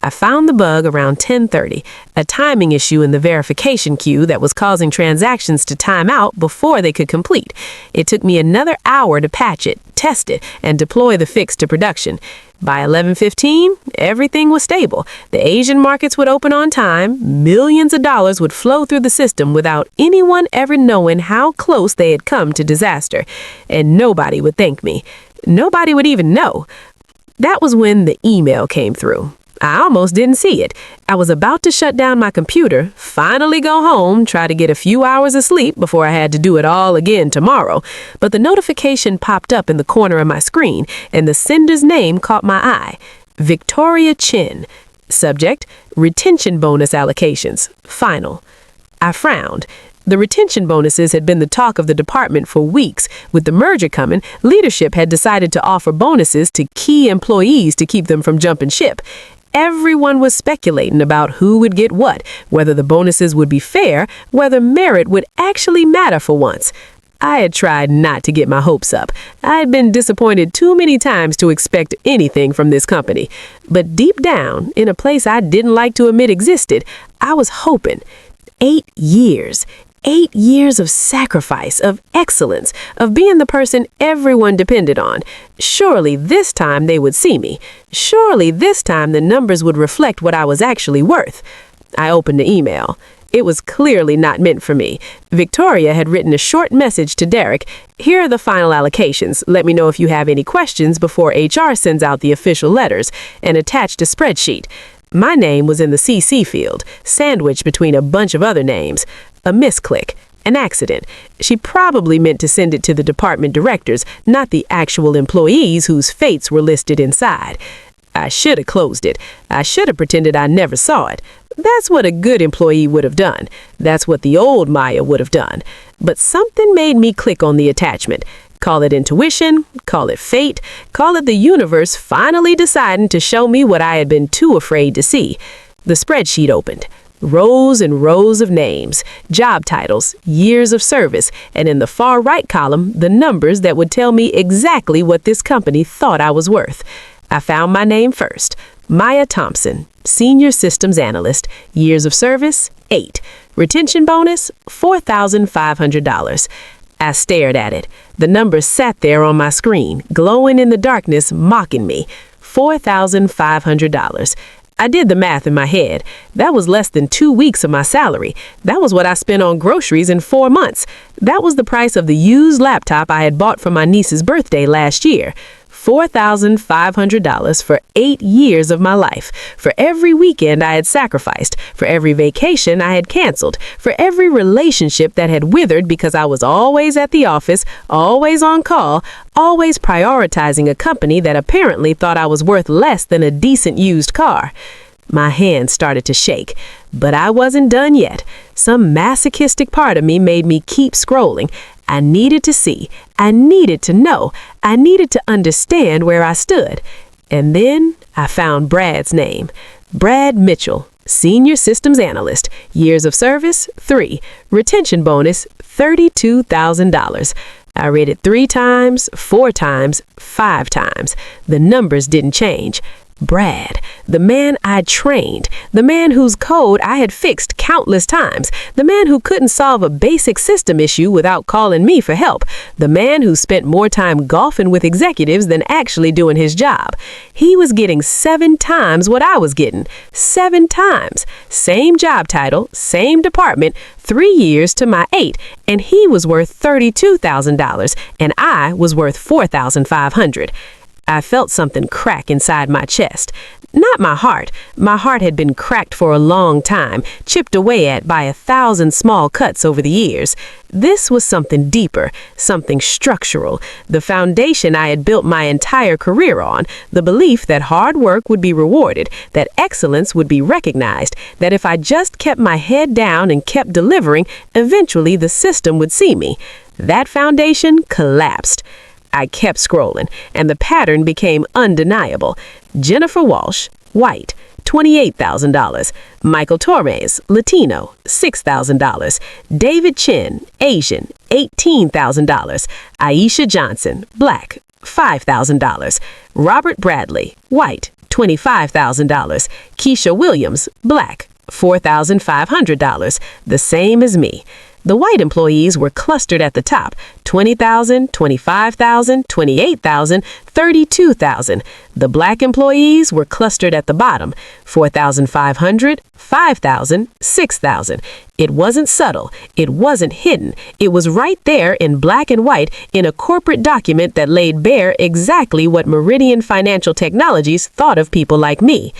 I found the bug around 10:30, a timing issue in the verification queue that was causing transactions to time out before they could complete. It took me another hour to patch it, test it, and deploy the fix to production. By 11:15, everything was stable. The Asian markets would open on time, millions of dollars would flow through the system without anyone ever knowing how close they had come to disaster. And nobody would thank me. Nobody would even know. That was when the email came through. I almost didn't see it. I was about to shut down my computer, finally go home, try to get a few hours of sleep before I had to do it all again tomorrow. But the notification popped up in the corner of my screen, and the sender's name caught my eye. Victoria Chin. Subject, retention bonus allocations. Final. I frowned. The retention bonuses had been the talk of the department for weeks. With the merger coming, leadership had decided to offer bonuses to key employees to keep them from jumping ship. Everyone was speculating about who would get what, whether the bonuses would be fair, whether merit would actually matter for once. I had tried not to get my hopes up. I had been disappointed too many times to expect anything from this company. But deep down, in a place I didn't like to admit existed, I was hoping. 8 years. 8 years of sacrifice, of excellence, of being the person everyone depended on. Surely this time they would see me. Surely this time the numbers would reflect what I was actually worth. I opened the email. It was clearly not meant for me. Victoria had written a short message to Derek. Here are the final allocations. Let me know if you have any questions before HR sends out the official letters, and attached a spreadsheet. My name was in the CC field, sandwiched between a bunch of other names. A misclick. An accident. She probably meant to send it to the department directors, not the actual employees whose fates were listed inside. I should have closed it. I should have pretended I never saw it. That's what a good employee would have done. That's what the old Maya would have done. But something made me click on the attachment. Call it intuition, call it fate, call it the universe finally deciding to show me what I had been too afraid to see. The spreadsheet opened. Rows and rows of names, job titles, years of service, and in the far right column, the numbers that would tell me exactly what this company thought I was worth. I found my name first. Maya Thompson, Senior Systems Analyst, years of service, 8. Retention bonus, $4,500. I stared at it. The numbers sat there on my screen, glowing in the darkness, mocking me. $4,500. I did the math in my head. That was less than 2 weeks of my salary. That was what I spent on groceries in 4 months. That was the price of the used laptop I had bought for my niece's birthday last year. $4,500 for 8 years of my life, for every weekend I had sacrificed, for every vacation I had canceled, for every relationship that had withered because I was always at the office, always on call, always prioritizing a company that apparently thought I was worth less than a decent used car. My hands started to shake, but I wasn't done yet. Some masochistic part of me made me keep scrolling. I needed to see, I needed to know, I needed to understand where I stood. And then I found Brad's name. Brad Mitchell, Senior Systems Analyst, years of service, 3, retention bonus, $32,000. I read it 3 times, 4 times, 5 times. The numbers didn't change. Brad, the man I trained, the man whose code I had fixed countless times, the man who couldn't solve a basic system issue without calling me for help, the man who spent more time golfing with executives than actually doing his job. He was getting 7 times what I was getting. 7 times. Same job title, same department, 3 years to my 8, and he was worth $32,000, and I was worth $4,500. I felt something crack inside my chest. Not my heart. My heart had been cracked for a long time, chipped away at by 1,000 small cuts over the years. This was something deeper, something structural, the foundation I had built my entire career on, the belief that hard work would be rewarded, that excellence would be recognized, that if I just kept my head down and kept delivering, eventually the system would see me. That foundation collapsed. I kept scrolling, and the pattern became undeniable. Jennifer Walsh, white, $28,000. Michael Torres, Latino, $6,000. David Chin, Asian, $18,000. Aisha Johnson, black, $5,000. Robert Bradley, white, $25,000. Keisha Williams, black, $4,500, the same as me. The white employees were clustered at the top, 20,000, 25,000, 28,000, 32,000. The black employees were clustered at the bottom, 4,500, 5,000, 6,000. It wasn't subtle. It wasn't hidden. It was right there in black and white in a corporate document that laid bare exactly what Meridian Financial Technologies thought of people like me.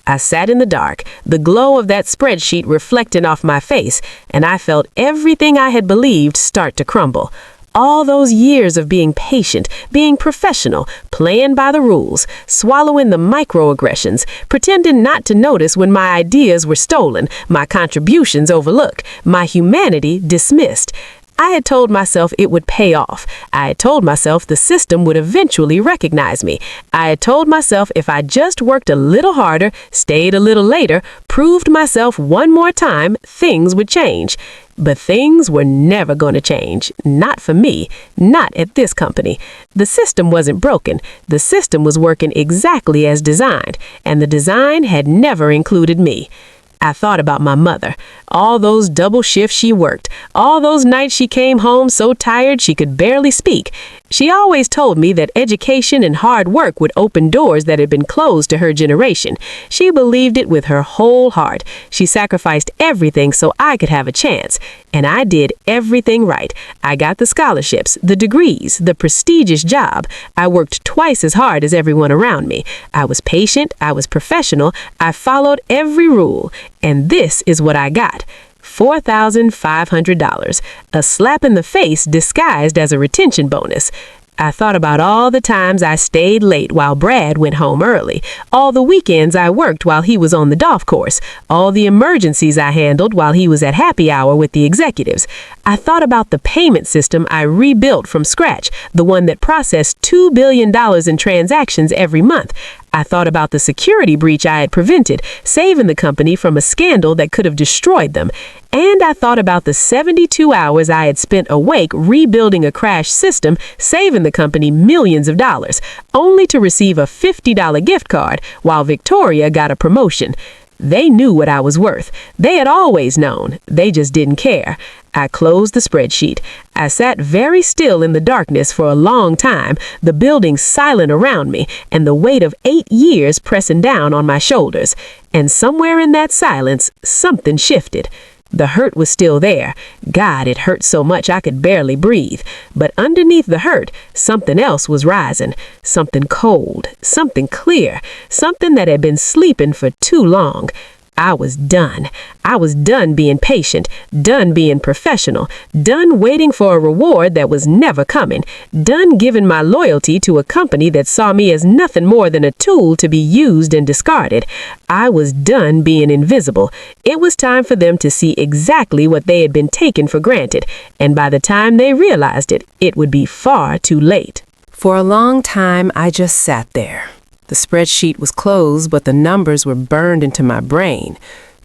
I sat in the dark, the glow of that spreadsheet reflecting off my face, and I felt everything I had believed start to crumble. All those years of being patient, being professional, playing by the rules, swallowing the microaggressions, pretending not to notice when my ideas were stolen, my contributions overlooked, my humanity dismissed. I had told myself it would pay off. I had told myself the system would eventually recognize me. I had told myself if I just worked a little harder, stayed a little later, proved myself one more time, things would change. But things were never going to change. Not for me. Not at this company. The system wasn't broken. The system was working exactly as designed, and the design had never included me. I thought about my mother, all those double shifts she worked, all those nights she came home so tired she could barely speak. She always told me that education and hard work would open doors that had been closed to her generation. She believed it with her whole heart. She sacrificed everything so I could have a chance. And I did everything right. I got the scholarships, the degrees, the prestigious job. I worked twice as hard as everyone around me. I was patient. I was professional. I followed every rule. And this is what I got. $4,500, a slap in the face disguised as a retention bonus. I thought about all the times I stayed late while Brad went home early, all the weekends I worked while he was on the golf course, all the emergencies I handled while he was at happy hour with the executives. I thought about the payment system I rebuilt from scratch, the one that processed $2 billion in transactions every month. I thought about the security breach I had prevented, saving the company from a scandal that could have destroyed them. And I thought about the 72 hours I had spent awake rebuilding a crashed system, saving the company millions of dollars, only to receive a $50 gift card while Victoria got a promotion. They knew what I was worth. They had always known. They just didn't care. I closed the spreadsheet. I sat very still in the darkness for a long time, the building silent around me, and the weight of 8 years pressing down on my shoulders. And somewhere in that silence, something shifted. The hurt was still there. God, it hurt so much I could barely breathe. But underneath the hurt, something else was rising. Something cold, something clear, something that had been sleeping for too long. I was done. I was done being patient, done being professional, done waiting for a reward that was never coming, done giving my loyalty to a company that saw me as nothing more than a tool to be used and discarded. I was done being invisible. It was time for them to see exactly what they had been taken for granted, and by the time they realized it, it would be far too late. For a long time, I just sat there. The spreadsheet was closed, but the numbers were burned into my brain.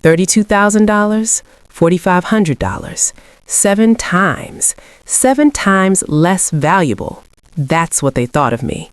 $32,000, $4,500. 7 times. 7 times less valuable. That's what they thought of me.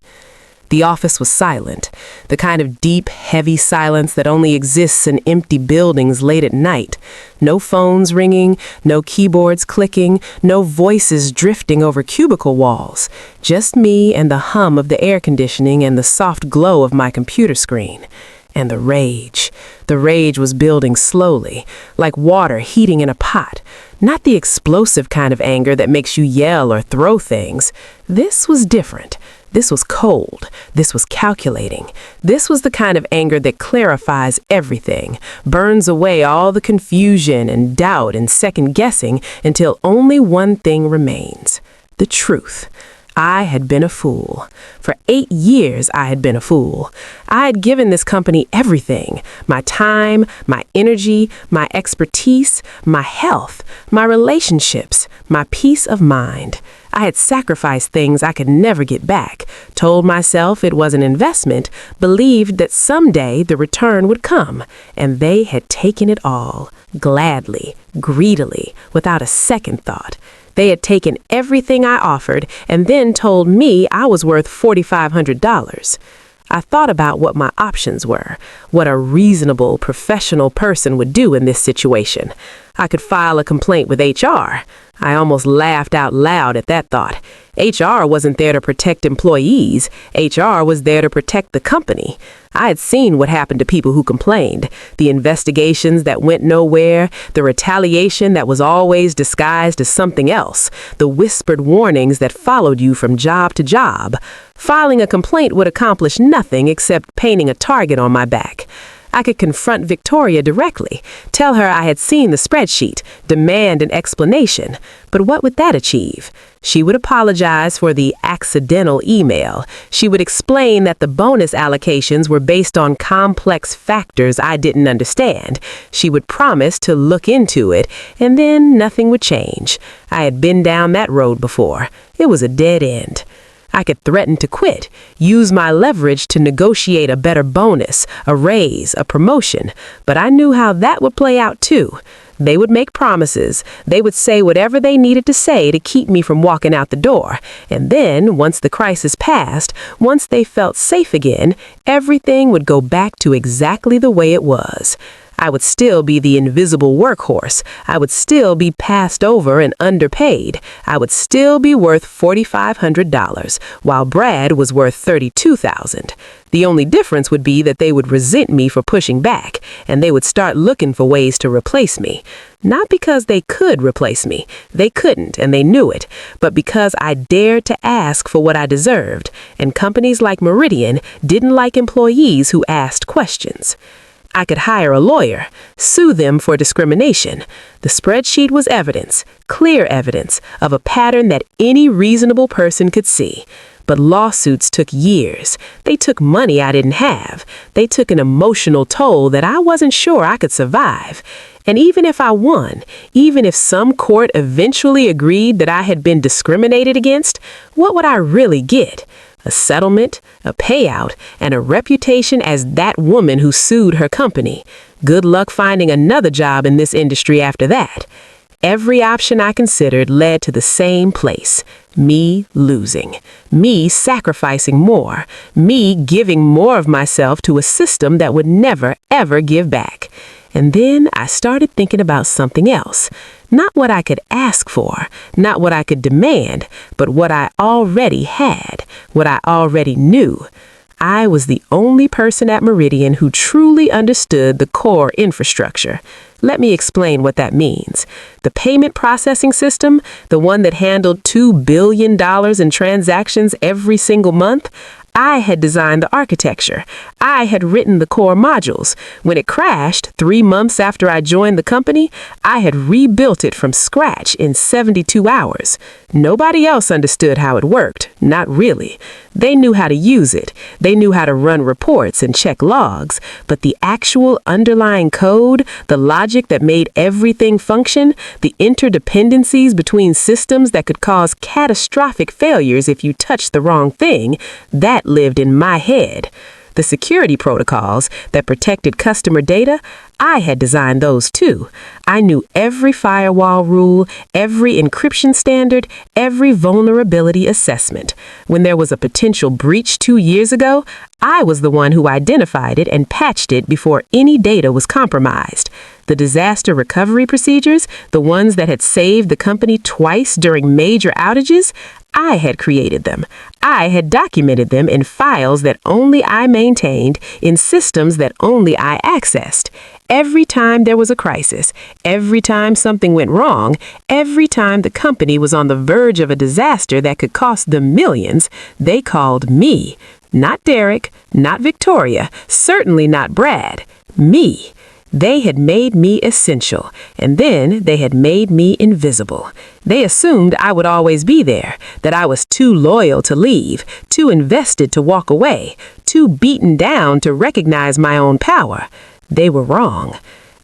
The office was silent, the kind of deep, heavy silence that only exists in empty buildings late at night. No phones ringing, no keyboards clicking, no voices drifting over cubicle walls. Just me and the hum of the air conditioning and the soft glow of my computer screen. And the rage. The rage was building slowly, like water heating in a pot. Not the explosive kind of anger that makes you yell or throw things. This was different. This was cold. This was calculating. This was the kind of anger that clarifies everything, burns away all the confusion and doubt and second guessing until only one thing remains: the truth. I had been a fool. For 8 years, I had been a fool. I had given this company everything: my time, my energy, my expertise, my health, my relationships, my peace of mind. I had sacrificed things I could never get back, told myself it was an investment, believed that someday the return would come, and they had taken it all, gladly, greedily, without a second thought. They had taken everything I offered and then told me I was worth $4,500. I thought about what my options were, what a reasonable, professional person would do in this situation. I could file a complaint with HR. I almost laughed out loud at that thought. HR wasn't there to protect employees. HR was there to protect the company. I had seen what happened to people who complained, the investigations that went nowhere, the retaliation that was always disguised as something else, the whispered warnings that followed you from job to job. Filing a complaint would accomplish nothing except painting a target on my back. I could confront Victoria directly, tell her I had seen the spreadsheet, demand an explanation. But what would that achieve? She would apologize for the accidental email. She would explain that the bonus allocations were based on complex factors I didn't understand. She would promise to look into it, and then nothing would change. I had been down that road before. It was a dead end. I could threaten to quit, use my leverage to negotiate a better bonus, a raise, a promotion, but I knew how that would play out too. They would make promises. They would say whatever they needed to say to keep me from walking out the door. And then, once the crisis passed, once they felt safe again, everything would go back to exactly the way it was. I would still be the invisible workhorse. I would still be passed over and underpaid. I would still be worth $4,500, while Brad was worth $32,000. The only difference would be that they would resent me for pushing back, and they would start looking for ways to replace me. Not because they could replace me. They couldn't, and they knew it, but because I dared to ask for what I deserved, and companies like Meridian didn't like employees who asked questions. I could hire a lawyer, sue them for discrimination. The spreadsheet was evidence, clear evidence, of a pattern that any reasonable person could see. But lawsuits took years. They took money I didn't have. They took an emotional toll that I wasn't sure I could survive. And even if I won, even if some court eventually agreed that I had been discriminated against, what would I really get? A settlement, a payout, and a reputation as that woman who sued her company. Good luck finding another job in this industry after that. Every option I considered led to the same place. Me losing. Me sacrificing more. Me giving more of myself to a system that would never, ever give back. And then I started thinking about something else. Not what I could ask for, not what I could demand, but what I already had, what I already knew. I was the only person at Meridian who truly understood the core infrastructure. Let me explain what that means. The payment processing system, the one that handled $2 billion in transactions every single month, I had designed the architecture. I had written the core modules. When it crashed 3 months after I joined the company, I had rebuilt it from scratch in 72 hours. Nobody else understood how it worked. Not really. They knew how to use it. They knew how to run reports and check logs. But the actual underlying code, the logic that made everything function, the interdependencies between systems that could cause catastrophic failures if you touched the wrong thing, that lived in my head. The security protocols that protected customer data, I had designed those too. I knew every firewall rule, every encryption standard, every vulnerability assessment. When there was a potential breach 2 years ago, I was the one who identified it and patched it before any data was compromised. The disaster recovery procedures, the ones that had saved the company twice during major outages, I had created them. I had documented them in files that only I maintained, in systems that only I accessed. Every time there was a crisis, every time something went wrong, every time the company was on the verge of a disaster that could cost them millions, they called me. Not Derek, not Victoria, certainly not Brad. Me. They had made me essential, and then they had made me invisible. They assumed I would always be there, that I was too loyal to leave, too invested to walk away, too beaten down to recognize my own power. They were wrong.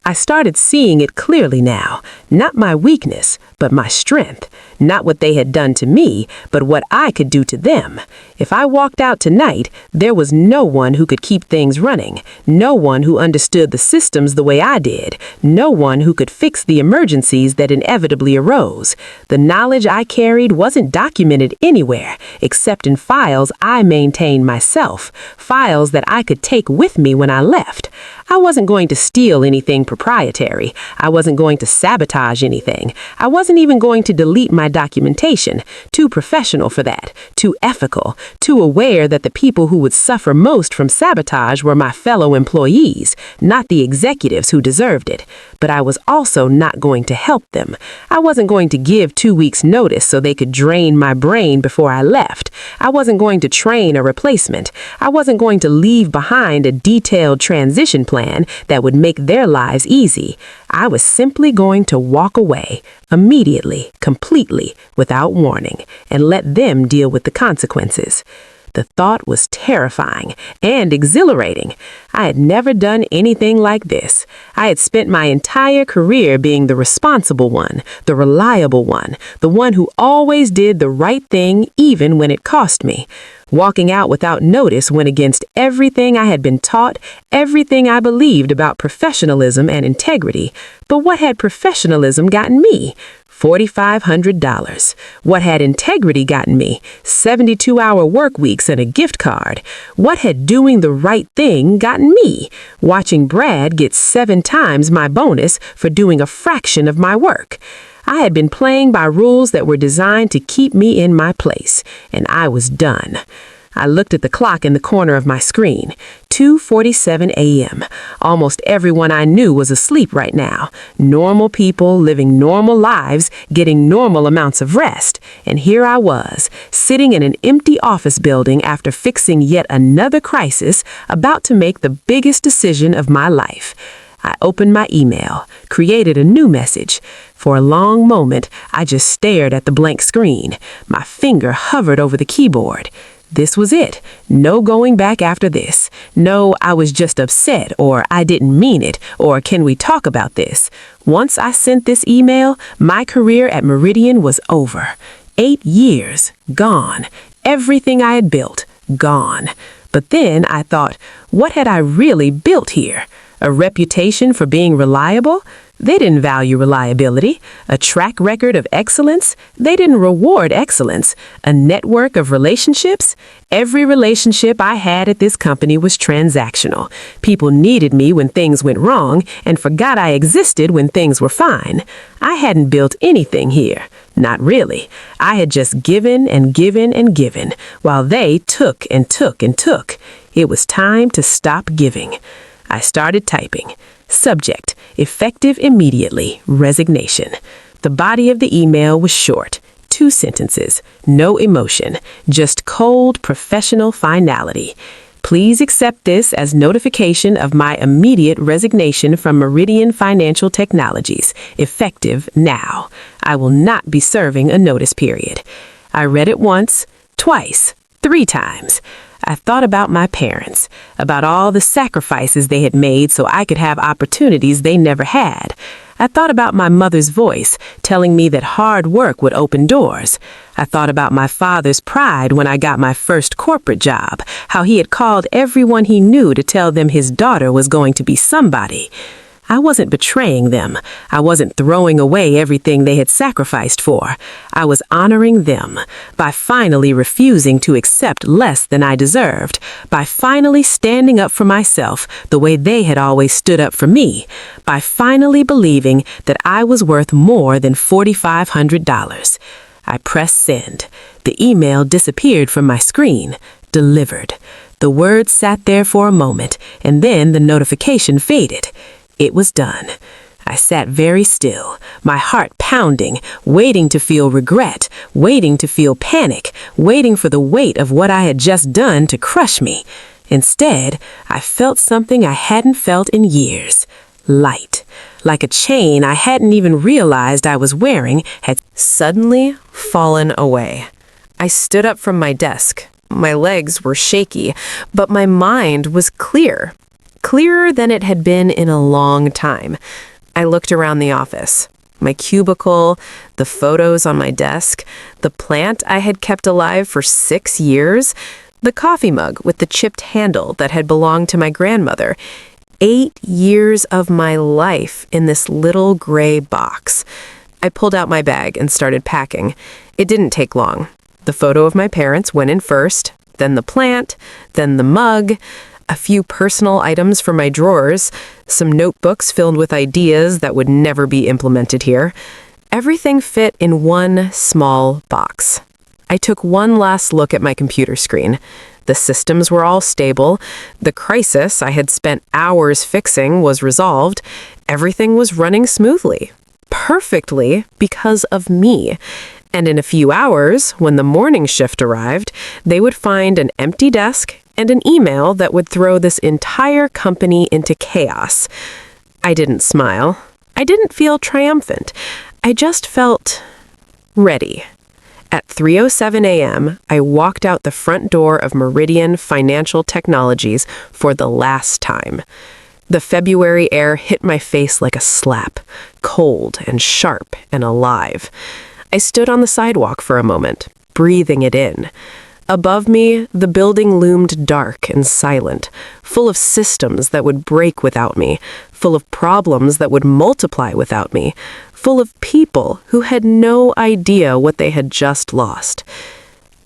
I started seeing it clearly now, not my weakness, but my strength. Not what they had done to me, but what I could do to them. If I walked out tonight, there was no one who could keep things running, no one who understood the systems the way I did, no one who could fix the emergencies that inevitably arose. The knowledge I carried wasn't documented anywhere, except in files I maintained myself, files that I could take with me when I left. I wasn't going to steal anything proprietary. I wasn't going to sabotage anything. I wasn't even going to delete my my documentation, too professional for that, too ethical, too aware that the people who would suffer most from sabotage were my fellow employees, not the executives who deserved it. But I was also not going to help them. I wasn't going to give 2 weeks' notice so they could drain my brain before I left. I wasn't going to train a replacement. I wasn't going to leave behind a detailed transition plan that would make their lives easy. I was simply going to walk away, immediately, completely, without warning, and let them deal with the consequences. The thought was terrifying and exhilarating. I had never done anything like this. I had spent my entire career being the responsible one, the reliable one, the one who always did the right thing even when it cost me. Walking out without notice went against everything I had been taught, everything I believed about professionalism and integrity. But what had professionalism gotten me? $4,500. What had integrity gotten me? 72-hour work weeks and a gift card. What had doing the right thing gotten me? Watching Brad get 7 times my bonus for doing a fraction of my work. I had been playing by rules that were designed to keep me in my place, and I was done. I looked at the clock in the corner of my screen. 2:47 a.m. Almost everyone I knew was asleep right now. Normal people living normal lives, getting normal amounts of rest. And here I was, sitting in an empty office building after fixing yet another crisis, about to make the biggest decision of my life. I opened my email, created a new message. For a long moment, I just stared at the blank screen. My finger hovered over the keyboard. This was it. No going back after this. No, I was just upset, or I didn't mean it, or can we talk about this? Once I sent this email, my career at Meridian was over. 8 years, gone. Everything I had built, gone. But then I thought, what had I really built here? A reputation for being reliable? They didn't value reliability. A track record of excellence? They didn't reward excellence. A network of relationships? Every relationship I had at this company was transactional. People needed me when things went wrong and forgot I existed when things were fine. I hadn't built anything here. Not really. I had just given and given and given, while they took and took and took. It was time to stop giving. I started typing. Subject, effective immediately, resignation. The body of the email was short. 2 sentences, no emotion, just cold professional finality. Please accept this as notification of my immediate resignation from Meridian Financial Technologies, effective now. I will not be serving a notice period. I read it once, twice, 3 times. I thought about my parents, about all the sacrifices they had made so I could have opportunities they never had. I thought about my mother's voice telling me that hard work would open doors. I thought about my father's pride when I got my first corporate job, how he had called everyone he knew to tell them his daughter was going to be somebody. I wasn't betraying them. I wasn't throwing away everything they had sacrificed for. I was honoring them by finally refusing to accept less than I deserved, by finally standing up for myself the way they had always stood up for me, by finally believing that I was worth more than $4,500. I pressed send. The email disappeared from my screen. Delivered. The words sat there for a moment, and then the notification faded. It was done. I sat very still, my heart pounding, waiting to feel regret, waiting to feel panic, waiting for the weight of what I had just done to crush me. Instead, I felt something I hadn't felt in years. Light. Like a chain I hadn't even realized I was wearing had suddenly fallen away. I stood up from my desk. My legs were shaky, but my mind was clear. Clearer than it had been in a long time. I looked around the office. My cubicle, the photos on my desk, the plant I had kept alive for 6 years, the coffee mug with the chipped handle that had belonged to my grandmother. 8 years of my life in this little gray box. I pulled out my bag and started packing. It didn't take long. The photo of my parents went in first, then the plant, then the mug, a few personal items from my drawers, some notebooks filled with ideas that would never be implemented here. Everything fit in one small box. I took one last look at my computer screen. The systems were all stable. The crisis I had spent hours fixing was resolved. Everything was running smoothly. Perfectly because of me. And in a few hours, when the morning shift arrived, they would find an empty desk and an email that would throw this entire company into chaos. I didn't smile. I didn't feel triumphant. I just felt ready. At 3:07 a.m., I walked out the front door of Meridian Financial Technologies for the last time. The February air hit my face like a slap, cold and sharp and alive. I stood on the sidewalk for a moment, breathing it in. Above me, the building loomed dark and silent, full of systems that would break without me, full of problems that would multiply without me, full of people who had no idea what they had just lost.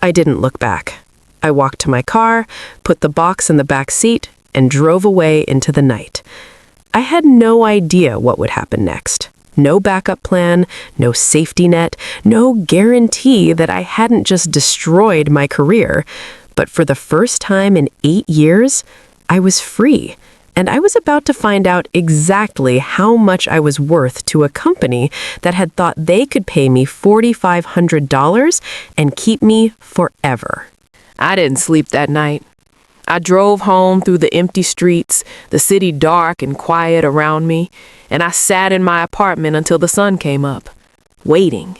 I didn't look back. I walked to my car, put the box in the back seat, and drove away into the night. I had no idea what would happen next. No backup plan, no safety net, no guarantee that I hadn't just destroyed my career. But for the first time in 8 years, I was free. And I was about to find out exactly how much I was worth to a company that had thought they could pay me $4,500 and keep me forever. I didn't sleep that night. I drove home through the empty streets, the city dark and quiet around me, and I sat in my apartment until the sun came up, waiting.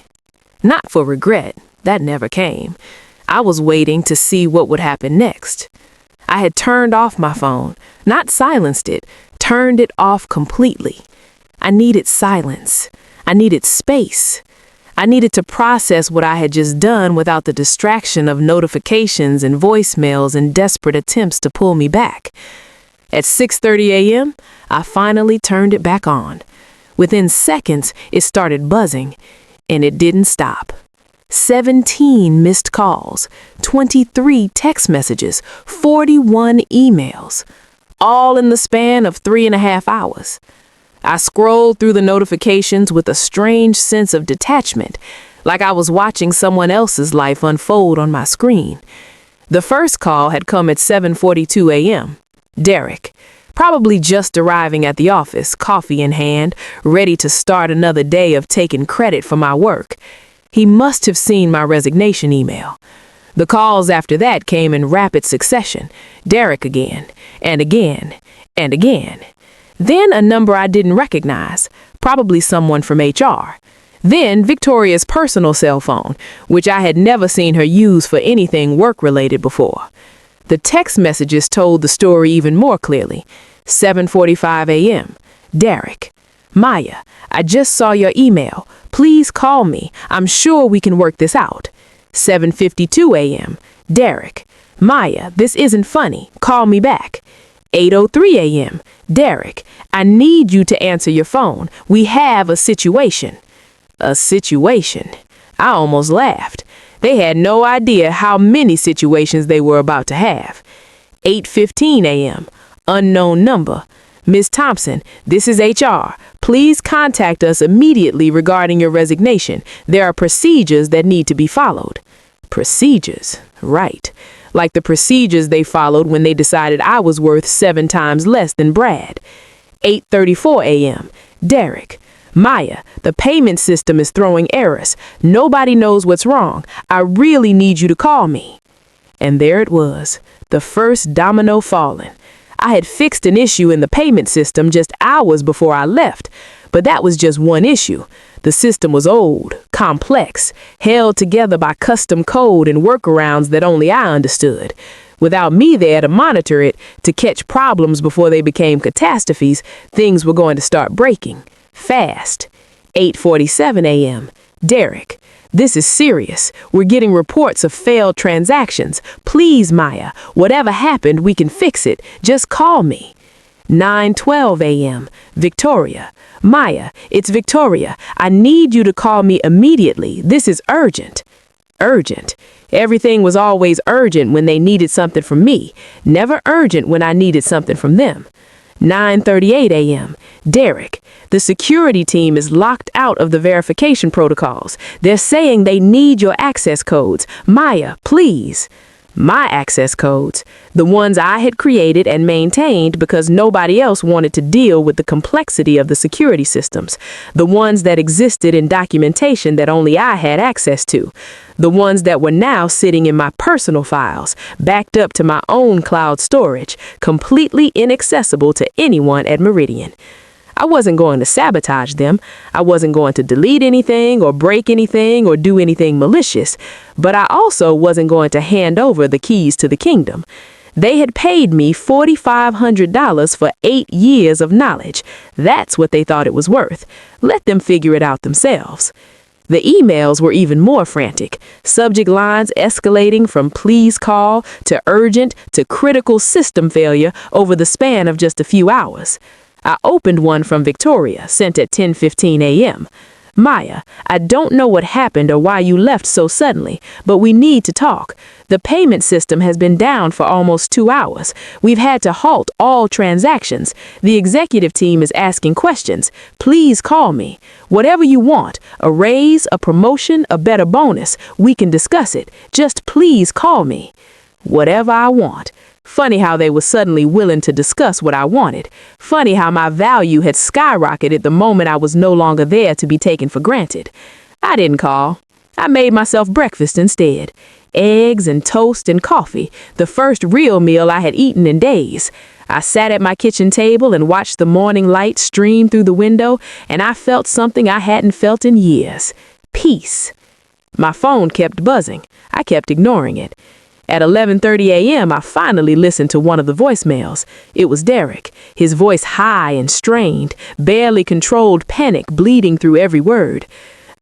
Not for regret, that never came. I was waiting to see what would happen next. I had turned off my phone, not silenced it, turned it off completely. I needed silence. I needed space. I needed to process what I had just done without the distraction of notifications and voicemails and desperate attempts to pull me back. At 6:30 a.m., I finally turned it back on. Within seconds, it started buzzing, and it didn't stop. 17 missed calls, 23 text messages, 41 emails, all in the span of 3.5 hours. I scrolled through the notifications with a strange sense of detachment, like I was watching someone else's life unfold on my screen. The first call had come at 7:42 a.m. Derek, probably just arriving at the office, coffee in hand, ready to start another day of taking credit for my work. He must have seen my resignation email. The calls after that came in rapid succession. Derek again, and again, and again. Then a number I didn't recognize, probably someone from HR. Then Victoria's personal cell phone, which I had never seen her use for anything work-related before. The text messages told the story even more clearly. 7:45 a.m. Derek. Maya, I just saw your email. Please call me. I'm sure we can work this out. 7:52 a.m. Derek. Maya, this isn't funny. Call me back. 8:03 a.m. Derek, I need you to answer your phone. We have a situation. A situation. I almost laughed. They had no idea how many situations they were about to have. 8:15 a.m. Unknown number. Ms. Thompson, this is HR. Please contact us immediately regarding your resignation. There are procedures that need to be followed. Procedures, right. Like the procedures they followed when they decided I was worth 7 times less than Brad. 8:34 a.m. Derek. Maya, the payment system is throwing errors. Nobody knows what's wrong. I really need you to call me. And there it was, the first domino falling. I had fixed an issue in the payment system just hours before I left, but that was just one issue. The system was old, complex, held together by custom code and workarounds that only I understood. Without me there to monitor it, to catch problems before they became catastrophes, things were going to start breaking. Fast. 8:47 a.m. Derek. This is serious. We're getting reports of failed transactions. Please, Maya, whatever happened, we can fix it. Just call me. 9:12 a.m. Victoria. Maya, it's Victoria. I need you to call me immediately. This is urgent. Urgent. Everything was always urgent when they needed something from me. Never urgent when I needed something from them. 9:38 a.m. Derek, the security team is locked out of the verification protocols. They're saying they need your access codes. Maya, please. My access codes, the ones I had created and maintained because nobody else wanted to deal with the complexity of the security systems, the ones that existed in documentation that only I had access to, the ones that were now sitting in my personal files, backed up to my own cloud storage, completely inaccessible to anyone at Meridian. I wasn't going to sabotage them. I wasn't going to delete anything or break anything or do anything malicious, but I also wasn't going to hand over the keys to the kingdom. They had paid me $4,500 for 8 years of knowledge. That's what they thought it was worth. Let them figure it out themselves. The emails were even more frantic, subject lines escalating from please call to urgent to critical system failure over the span of just a few hours. I opened one from Victoria, sent at 10:15 a.m. Maya, I don't know what happened or why you left so suddenly, but we need to talk. The payment system has been down for almost 2 hours. We've had to halt all transactions. The executive team is asking questions. Please call me. Whatever you want, a raise, a promotion, a better bonus, we can discuss it. Just please call me. Whatever I want. Funny how they were suddenly willing to discuss what I wanted. Funny how my value had skyrocketed the moment I was no longer there to be taken for granted. I didn't call. I made myself breakfast instead. Eggs and toast and coffee, the first real meal I had eaten in days. I sat at my kitchen table and watched the morning light stream through the window, and I felt something I hadn't felt in years. Peace. My phone kept buzzing. I kept ignoring it. At 11:30 a.m., I finally listened to one of the voicemails. It was Derek, his voice high and strained, barely controlled panic bleeding through every word.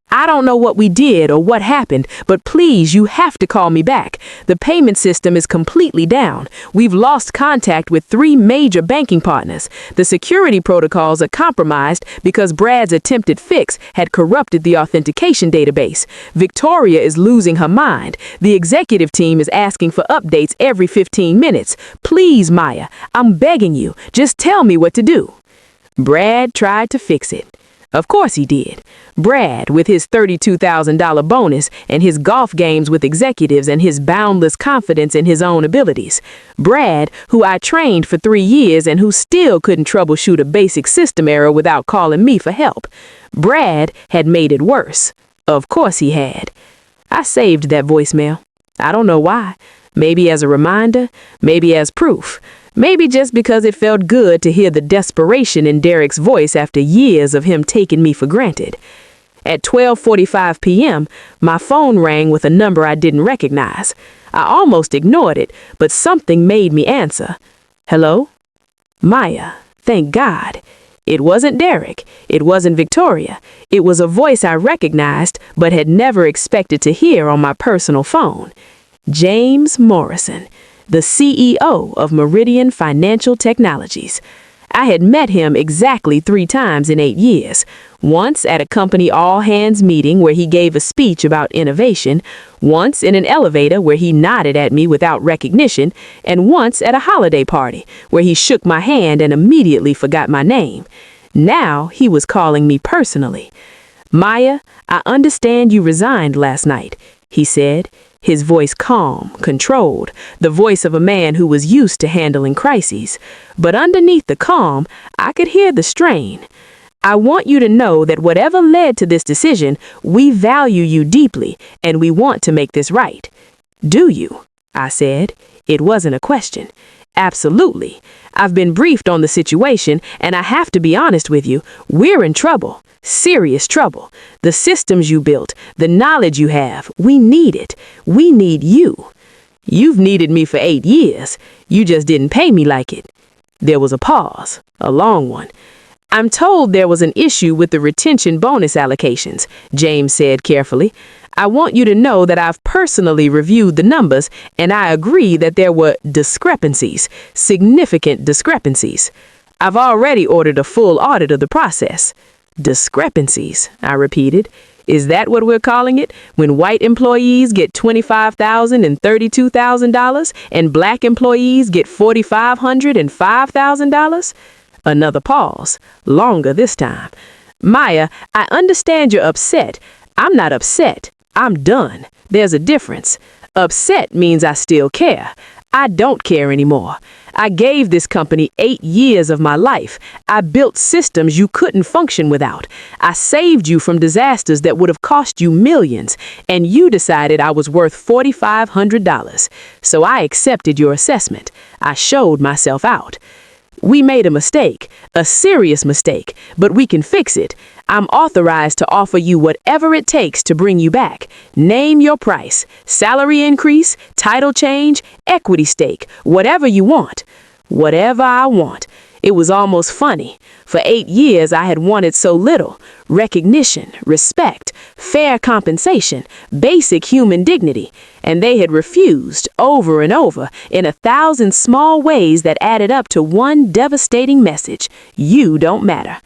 I don't know what we did or what happened, but please, you have to call me back. The payment system is completely down. We've lost contact with 3 major banking partners. The security protocols are compromised because Brad's attempted fix had corrupted the authentication database. Victoria is losing her mind. The executive team is asking for updates every 15 minutes. Please, Maya, I'm begging you, just tell me what to do. Brad tried to fix it. Of course he did. Brad, with his $32,000 bonus and his golf games with executives and his boundless confidence in his own abilities. Brad, who I trained for 3 years and who still couldn't troubleshoot a basic system error without calling me for help. Brad had made it worse. Of course he had. I saved that voicemail. I don't know why. Maybe as a reminder, maybe as proof. Maybe just because it felt good to hear the desperation in Derek's voice after years of him taking me for granted. At 12:45 p.m., my phone rang with a number I didn't recognize. I almost ignored it, but something made me answer. Hello? Maya, thank God. It wasn't Derek. It wasn't Victoria. It was a voice I recognized but had never expected to hear on my personal phone. James Morrison, the CEO of Meridian Financial Technologies. I had met him exactly 3 times in 8 years. Once at a company all-hands meeting where he gave a speech about innovation, once in an elevator where he nodded at me without recognition, and once at a holiday party where he shook my hand and immediately forgot my name. Now he was calling me personally. Maya, I understand you resigned last night, he said. His voice calm, controlled, the voice of a man who was used to handling crises. But underneath the calm, I could hear the strain. I want you to know that whatever led to this decision, we value you deeply, and we want to make this right. Do you? I said. It wasn't a question. Absolutely. I've been briefed on the situation, and I have to be honest with you. We're in trouble. Serious trouble. The systems you built, the knowledge you have, we need it. We need you. You've needed me for 8 years. You just didn't pay me like it. There was a pause, a long one. I'm told there was an issue with the retention bonus allocations, James said carefully. I want you to know that I've personally reviewed the numbers, and I agree that there were discrepancies, significant discrepancies. I've already ordered a full audit of the process. Discrepancies, I repeated. Is that what we're calling it? When white employees get $25,000 and $32,000 and black employees get $4,500 and $5,000? Another pause, longer this time. Maya, I understand you're upset. I'm not upset. I'm done. There's a difference. Upset means I still care. I don't care anymore. I gave this company 8 years of my life. I built systems you couldn't function without. I saved you from disasters that would have cost you millions, and you decided I was worth $4,500. So I accepted your assessment. I showed myself out. We made a mistake, a serious mistake, but we can fix it. I'm authorized to offer you whatever it takes to bring you back. Name your price, salary increase, title change, equity stake, whatever you want. Whatever I want. It was almost funny. For 8 years, I had wanted so little. Recognition, respect, fair compensation, basic human dignity. And they had refused over and over in 1,000 small ways that added up to one devastating message. You don't matter.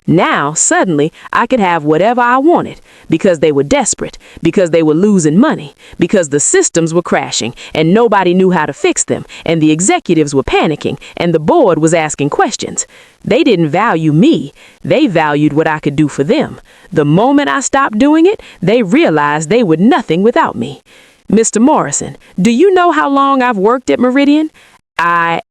Now, suddenly, I could have whatever I wanted because they were desperate, because they were losing money, because the systems were crashing and nobody knew how to fix them, and the executives were panicking, and the board was asking questions. They didn't value me. They valued what I could do for them. The moment I stopped doing it, they realized they were nothing without me. Mr. Morrison, do you know how long I've worked at Meridian? I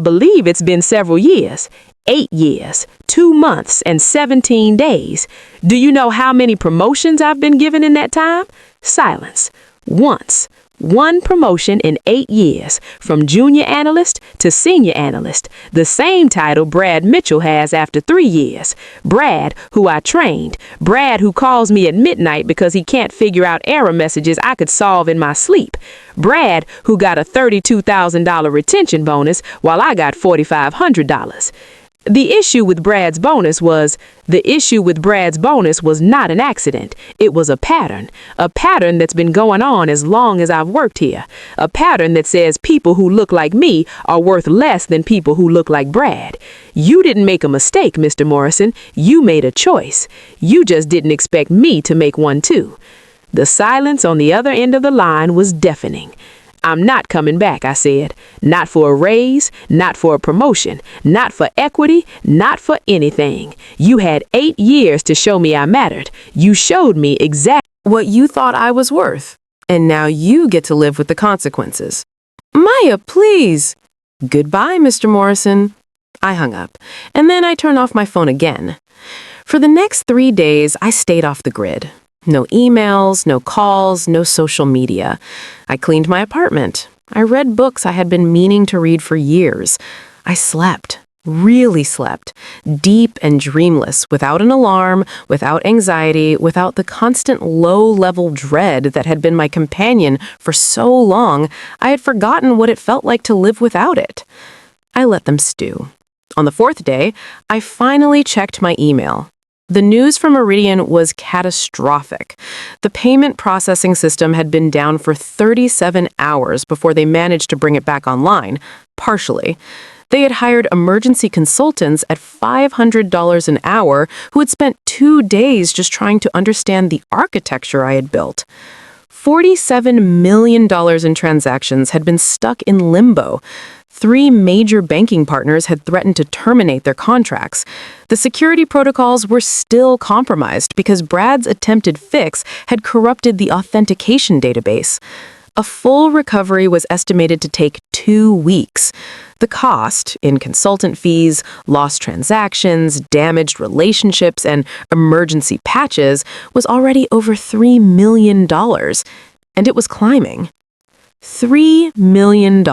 believe it's been several years. 8 years, 2 months, and 17 days. Do you know how many promotions I've been given in that time? Silence. Once. One promotion in 8 years, from junior analyst to senior analyst. The same title Brad Mitchell has after 3 years. Brad, who I trained. Brad, who calls me at midnight because he can't figure out error messages I could solve in my sleep. Brad, who got a $32,000 retention bonus while I got $4,500. The issue with Brad's bonus was not an accident. It was a pattern that's been going on as long as I've worked here. A pattern that says people who look like me are worth less than people who look like Brad. You didn't make a mistake, Mr. Morrison. You made a choice. You just didn't expect me to make one too. The silence on the other end of the line was deafening. I'm not coming back, I said. Not for a raise, not for a promotion, not for equity, not for anything. You had 8 years to show me I mattered. You showed me exactly What you thought I was worth, and now you get to live with the consequences. Maya, please. Goodbye, Mr. Morrison. I hung up, and then I turned off my phone again. For the next 3 days, I stayed off the grid. No emails, no calls, no social media. I cleaned my apartment. I read books I had been meaning to read for years. I slept, really slept, deep and dreamless, without an alarm, without anxiety, without the constant low-level dread that had been my companion for so long, I had forgotten what it felt like to live without it. I let them stew. On the 4th day, I finally checked my email. The news from Meridian was catastrophic. The payment processing system had been down for 37 hours before they managed to bring it back online, partially. They had hired emergency consultants at $500 an hour who had spent 2 days just trying to understand the architecture I had built. $47 million in transactions had been stuck in limbo. 3 major banking partners had threatened to terminate their contracts. The security protocols were still compromised because Brad's attempted fix had corrupted the authentication database. A full recovery was estimated to take 2 weeks. The cost, in consultant fees, lost transactions, damaged relationships, and emergency patches, was already over $3 million. And it was climbing. $3 million.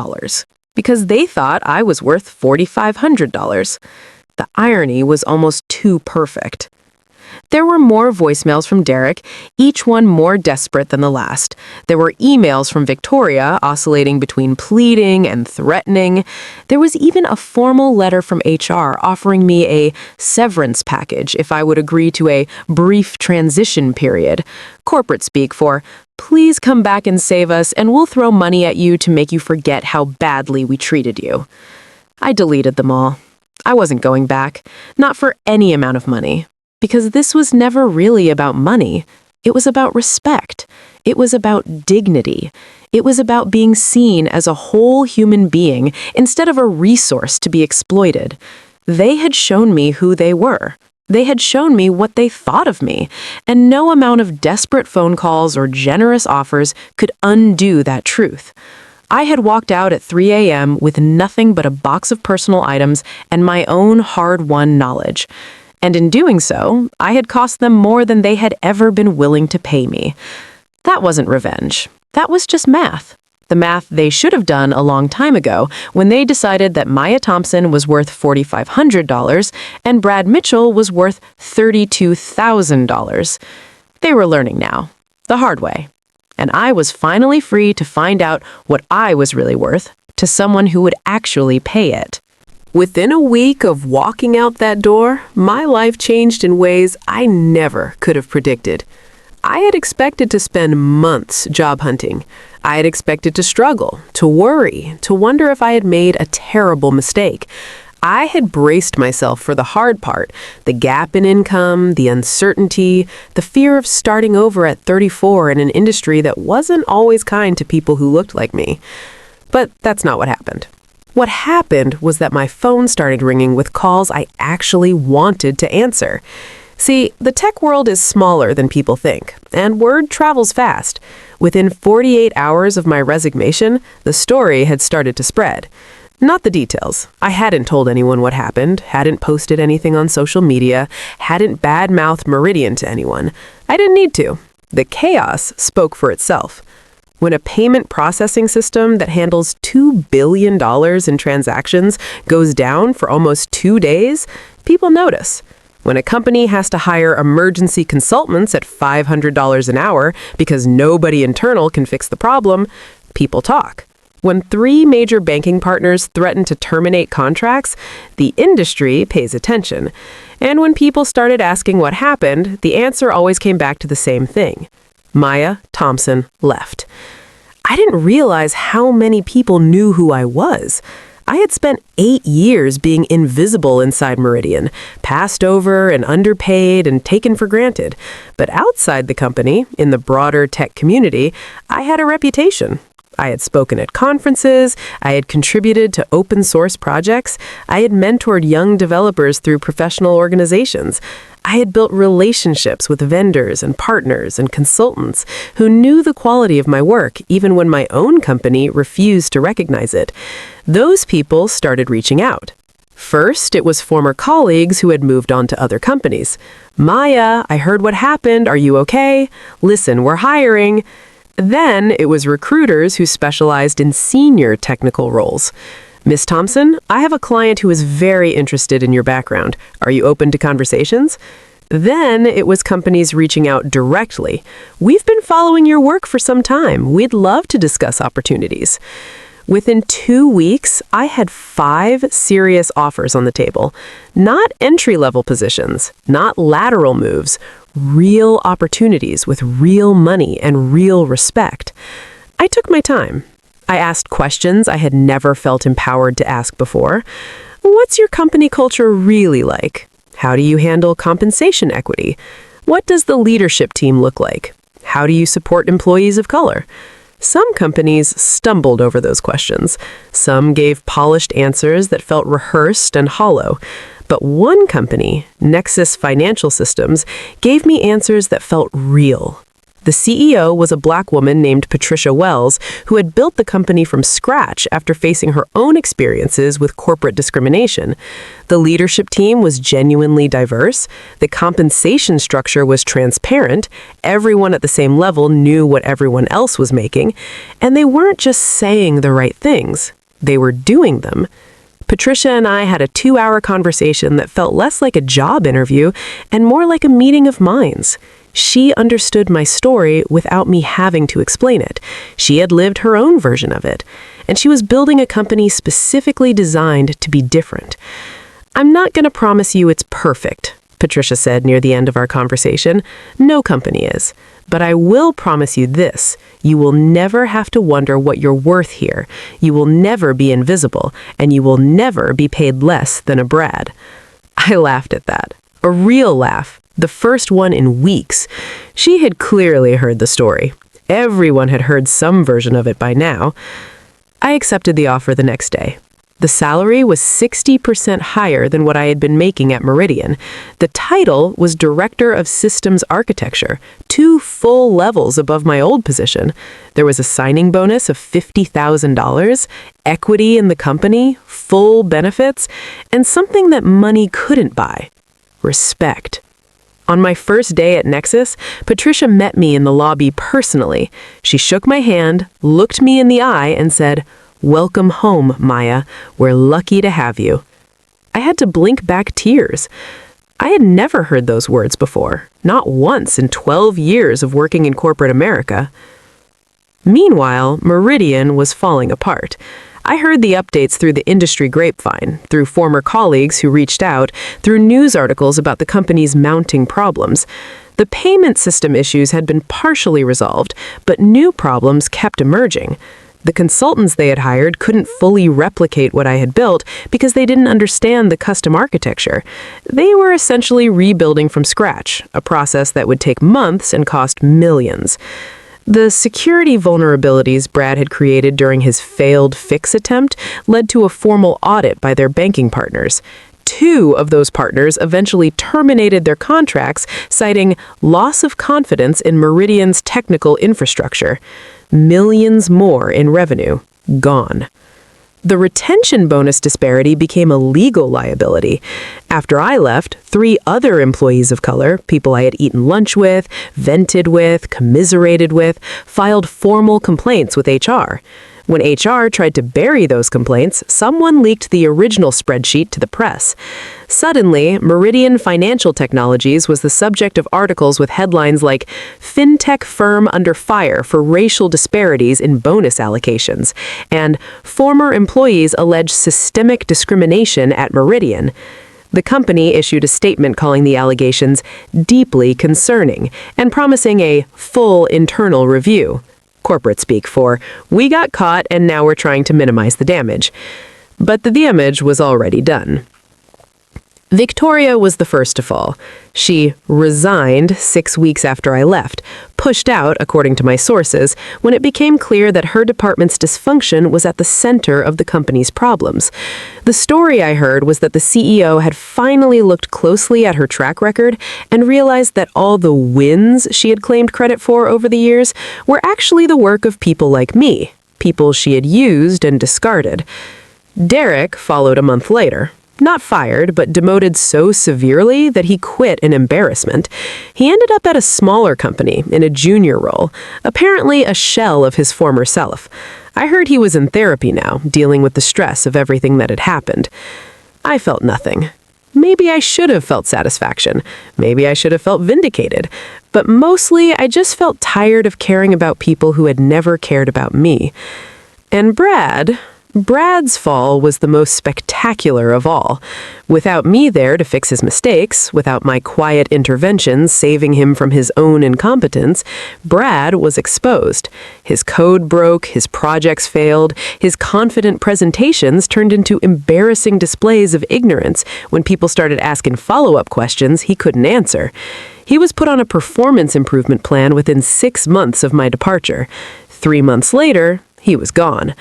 Because they thought I was worth $4,500. The irony was almost too perfect. There were more voicemails from Derek, each one more desperate than the last. There were emails from Victoria oscillating between pleading and threatening. There was even a formal letter from HR offering me a severance package if I would agree to a brief transition period. Corporate speak for, please come back and save us and we'll throw money at you to make you forget how badly we treated you. I deleted them all. I wasn't going back, not for any amount of money. Because this was never really about money. It was about respect. It was about dignity. It was about being seen as a whole human being instead of a resource to be exploited. They had shown me who they were. They had shown me what they thought of me, and no amount of desperate phone calls or generous offers could undo that truth. I had walked out at 3 a.m. with nothing but a box of personal items and my own hard-won knowledge. And in doing so, I had cost them more than they had ever been willing to pay me. That wasn't revenge. That was just math. The math they should have done a long time ago when they decided that Maya Thompson was worth $4,500 and Brad Mitchell was worth $32,000. They were learning now, the hard way. And I was finally free to find out what I was really worth to someone who would actually pay it. Within a week of walking out that door, my life changed in ways I never could have predicted. I had expected to spend months job hunting. I had expected to struggle, to worry, to wonder if I had made a terrible mistake. I had braced myself for the hard part, the gap in income, the uncertainty, the fear of starting over at 34 in an industry that wasn't always kind to people who looked like me. But that's not what happened. What happened was that my phone started ringing with calls I actually wanted to answer. See, the tech world is smaller than people think, and word travels fast. Within 48 hours of my resignation, the story had started to spread. Not the details. I hadn't told anyone what happened, hadn't posted anything on social media, hadn't bad-mouthed Meridian to anyone. I didn't need to. The chaos spoke for itself. When a payment processing system that handles $2 billion in transactions goes down for almost 2 days, people notice. When a company has to hire emergency consultants at $500 an hour because nobody internal can fix the problem, people talk. When 3 major banking partners threaten to terminate contracts, the industry pays attention. And when people started asking what happened, the answer always came back to the same thing. Maya Thompson left. I didn't realize how many people knew who I was. I had spent 8 years being invisible inside Meridian, passed over and underpaid and taken for granted. But outside the company, in the broader tech community, I had a reputation. I had spoken at conferences, I had contributed to open source projects, I had mentored young developers through professional organizations. I had built relationships with vendors and partners and consultants who knew the quality of my work even when my own company refused to recognize it. Those people started reaching out. First, it was former colleagues who had moved on to other companies. Maya, I heard what happened. Are you okay? Listen, we're hiring. Then it was recruiters who specialized in senior technical roles. Miss Thompson, I have a client who is very interested in your background. Are you open to conversations? Then it was companies reaching out directly. We've been following your work for some time. We'd love to discuss opportunities. Within 2 weeks, I had 5 serious offers on the table. Not entry-level positions, not lateral moves, real opportunities with real money and real respect. I took my time. I asked questions I had never felt empowered to ask before. What's your company culture really like? How do you handle compensation equity? What does the leadership team look like? How do you support employees of color? Some companies stumbled over those questions. Some gave polished answers that felt rehearsed and hollow. But one company, Nexus Financial Systems, gave me answers that felt real. The CEO was a Black woman named Patricia Wells, who had built the company from scratch after facing her own experiences with corporate discrimination. The leadership team was genuinely diverse. The compensation structure was transparent. Everyone at the same level knew what everyone else was making. And they weren't just saying the right things. They were doing them. Patricia and I had a 2-hour conversation that felt less like a job interview and more like a meeting of minds. She understood my story without me having to explain it. She had lived her own version of it, and she was building a company specifically designed to be different. I'm not going to promise you it's perfect, Patricia said near the end of our conversation. No company is. But I will promise you this. You will never have to wonder what you're worth here. You will never be invisible, and you will never be paid less than a Brad. I laughed at that. A real laugh. The first one in weeks. She had clearly heard the story. Everyone had heard some version of it by now. I accepted the offer the next day. The salary was 60% higher than what I had been making at Meridian. The title was Director of Systems Architecture, 2 full levels above my old position. There was a signing bonus of $50,000, equity in the company, full benefits, and something that money couldn't buy: respect. On my first day at Nexus, Patricia met me in the lobby personally. She shook my hand, looked me in the eye, and said, "Welcome home, Maya. We're lucky to have you." I had to blink back tears. I had never heard those words before, not once in 12 years of working in corporate America. Meanwhile, Meridian was falling apart. I heard the updates through the industry grapevine, through former colleagues who reached out, through news articles about the company's mounting problems. The payment system issues had been partially resolved, but new problems kept emerging. The consultants they had hired couldn't fully replicate what I had built because they didn't understand the custom architecture. They were essentially rebuilding from scratch, a process that would take months and cost millions. The security vulnerabilities Brad had created during his failed fix attempt led to a formal audit by their banking partners. 2 of those partners eventually terminated their contracts, citing loss of confidence in Meridian's technical infrastructure. Millions more in revenue gone. The retention bonus disparity became a legal liability. After I left, 3 other employees of color, people I had eaten lunch with, vented with, commiserated with, filed formal complaints with HR. When HR tried to bury those complaints, someone leaked the original spreadsheet to the press. Suddenly, Meridian Financial Technologies was the subject of articles with headlines like "Fintech Firm Under Fire for Racial Disparities in Bonus Allocations" and "Former Employees Allege Systemic Discrimination at Meridian." The company issued a statement calling the allegations deeply concerning and promising a full internal review. Corporate speak for, "We got caught and now we're trying to minimize the damage." But the damage was already done. Victoria was the first to fall. She resigned 6 weeks after I left, pushed out, according to my sources, when it became clear that her department's dysfunction was at the center of the company's problems. The story I heard was that the CEO had finally looked closely at her track record and realized that all the wins she had claimed credit for over the years were actually the work of people like me, people she had used and discarded. Derek followed a month later. Not fired, but demoted so severely that he quit in embarrassment. He ended up at a smaller company in a junior role, apparently a shell of his former self. I heard he was in therapy now, dealing with the stress of everything that had happened. I felt nothing. Maybe I should have felt satisfaction. Maybe I should have felt vindicated. But mostly, I just felt tired of caring about people who had never cared about me. And Brad's fall was the most spectacular of all. Without me there to fix his mistakes, without my quiet interventions saving him from his own incompetence, Brad was exposed. His code broke, his projects failed, his confident presentations turned into embarrassing displays of ignorance when people started asking follow-up questions he couldn't answer. He was put on a performance improvement plan within 6 months of my departure. 3 months later, he was gone.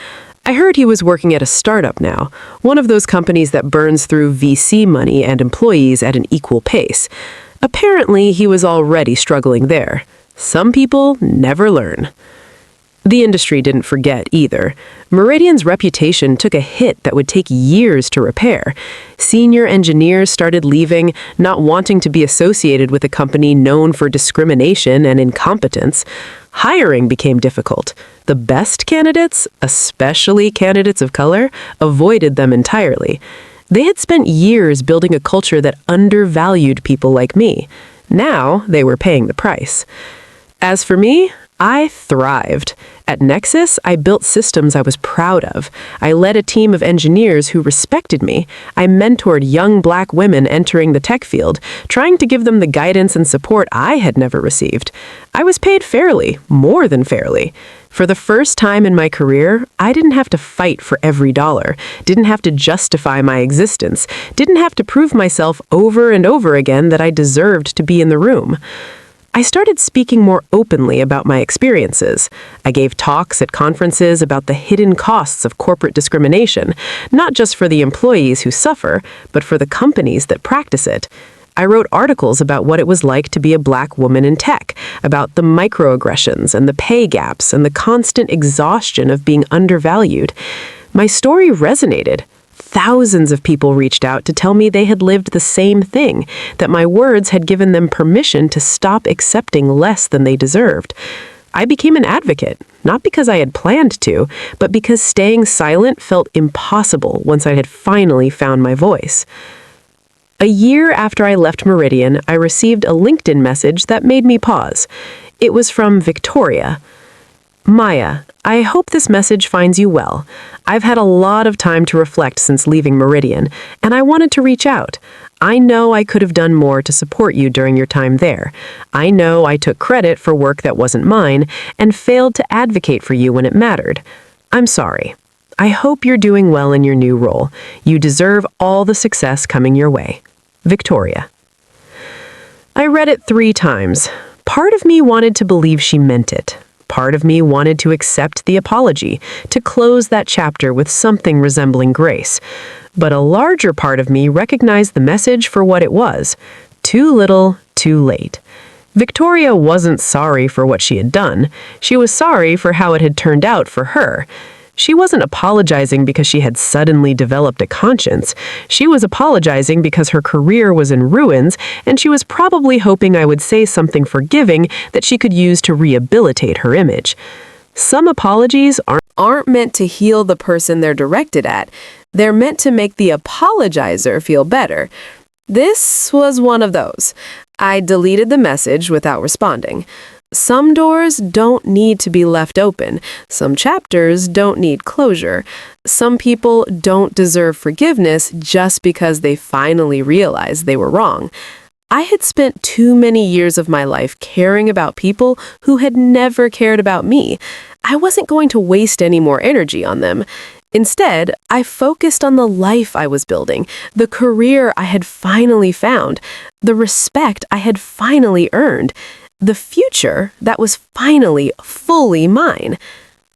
I heard he was working at a startup now, one of those companies that burns through VC money and employees at an equal pace. Apparently, he was already struggling there. Some people never learn. The industry didn't forget either. Meridian's reputation took a hit that would take years to repair. Senior engineers started leaving, not wanting to be associated with a company known for discrimination and incompetence. Hiring became difficult. The best candidates, especially candidates of color, avoided them entirely. They had spent years building a culture that undervalued people like me. Now they were paying the price. As for me, I thrived. At Nexus, I built systems I was proud of. I led a team of engineers who respected me. I mentored young Black women entering the tech field, trying to give them the guidance and support I had never received. I was paid fairly, more than fairly. For the first time in my career, I didn't have to fight for every dollar, didn't have to justify my existence, didn't have to prove myself over and over again that I deserved to be in the room. I started speaking more openly about my experiences. I gave talks at conferences about the hidden costs of corporate discrimination, not just for the employees who suffer, but for the companies that practice it. I wrote articles about what it was like to be a Black woman in tech, about the microaggressions and the pay gaps and the constant exhaustion of being undervalued. My story resonated. Thousands of people reached out to tell me they had lived the same thing, that my words had given them permission to stop accepting less than they deserved. I became an advocate, not because I had planned to, but because staying silent felt impossible once I had finally found my voice. A year after I left Meridian, I received a LinkedIn message that made me pause. It was from Victoria. Maya, I hope this message finds you well. I've had a lot of time to reflect since leaving Meridian, and I wanted to reach out. I know I could have done more to support you during your time there. I know I took credit for work that wasn't mine and failed to advocate for you when it mattered. I'm sorry. I hope you're doing well in your new role. You deserve all the success coming your way. Victoria. I read it 3 times. Part of me wanted to believe she meant it. Part of me wanted to accept the apology, to close that chapter with something resembling grace. But a larger part of me recognized the message for what it was. Too little, too late. Victoria wasn't sorry for what she had done. She was sorry for how it had turned out for her. She wasn't apologizing because she had suddenly developed a conscience. She was apologizing because her career was in ruins, and she was probably hoping I would say something forgiving that she could use to rehabilitate her image. Some apologies aren't meant to heal the person they're directed at. They're meant to make the apologizer feel better. This was one of those. I deleted the message without responding. Some doors don't need to be left open. Some chapters don't need closure. Some people don't deserve forgiveness just because they finally realized they were wrong. I had spent too many years of my life caring about people who had never cared about me. I wasn't going to waste any more energy on them. Instead, I focused on the life I was building, the career I had finally found, the respect I had finally earned, the future that was finally fully mine.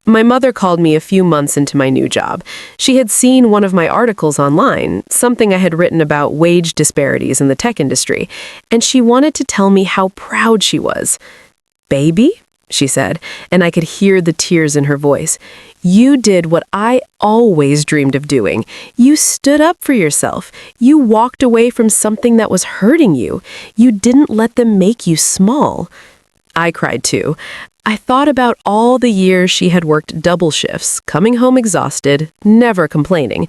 My mother called me a few months into my new job. She had seen one of my articles online, something I had written about wage disparities in the tech industry, and she wanted to tell me how proud she was. "Baby," she said, and I could hear the tears in her voice. "You did what I always dreamed of doing. You stood up for yourself. You walked away from something that was hurting you. You didn't let them make you small." I cried too. I thought about all the years she had worked double shifts, coming home exhausted, never complaining.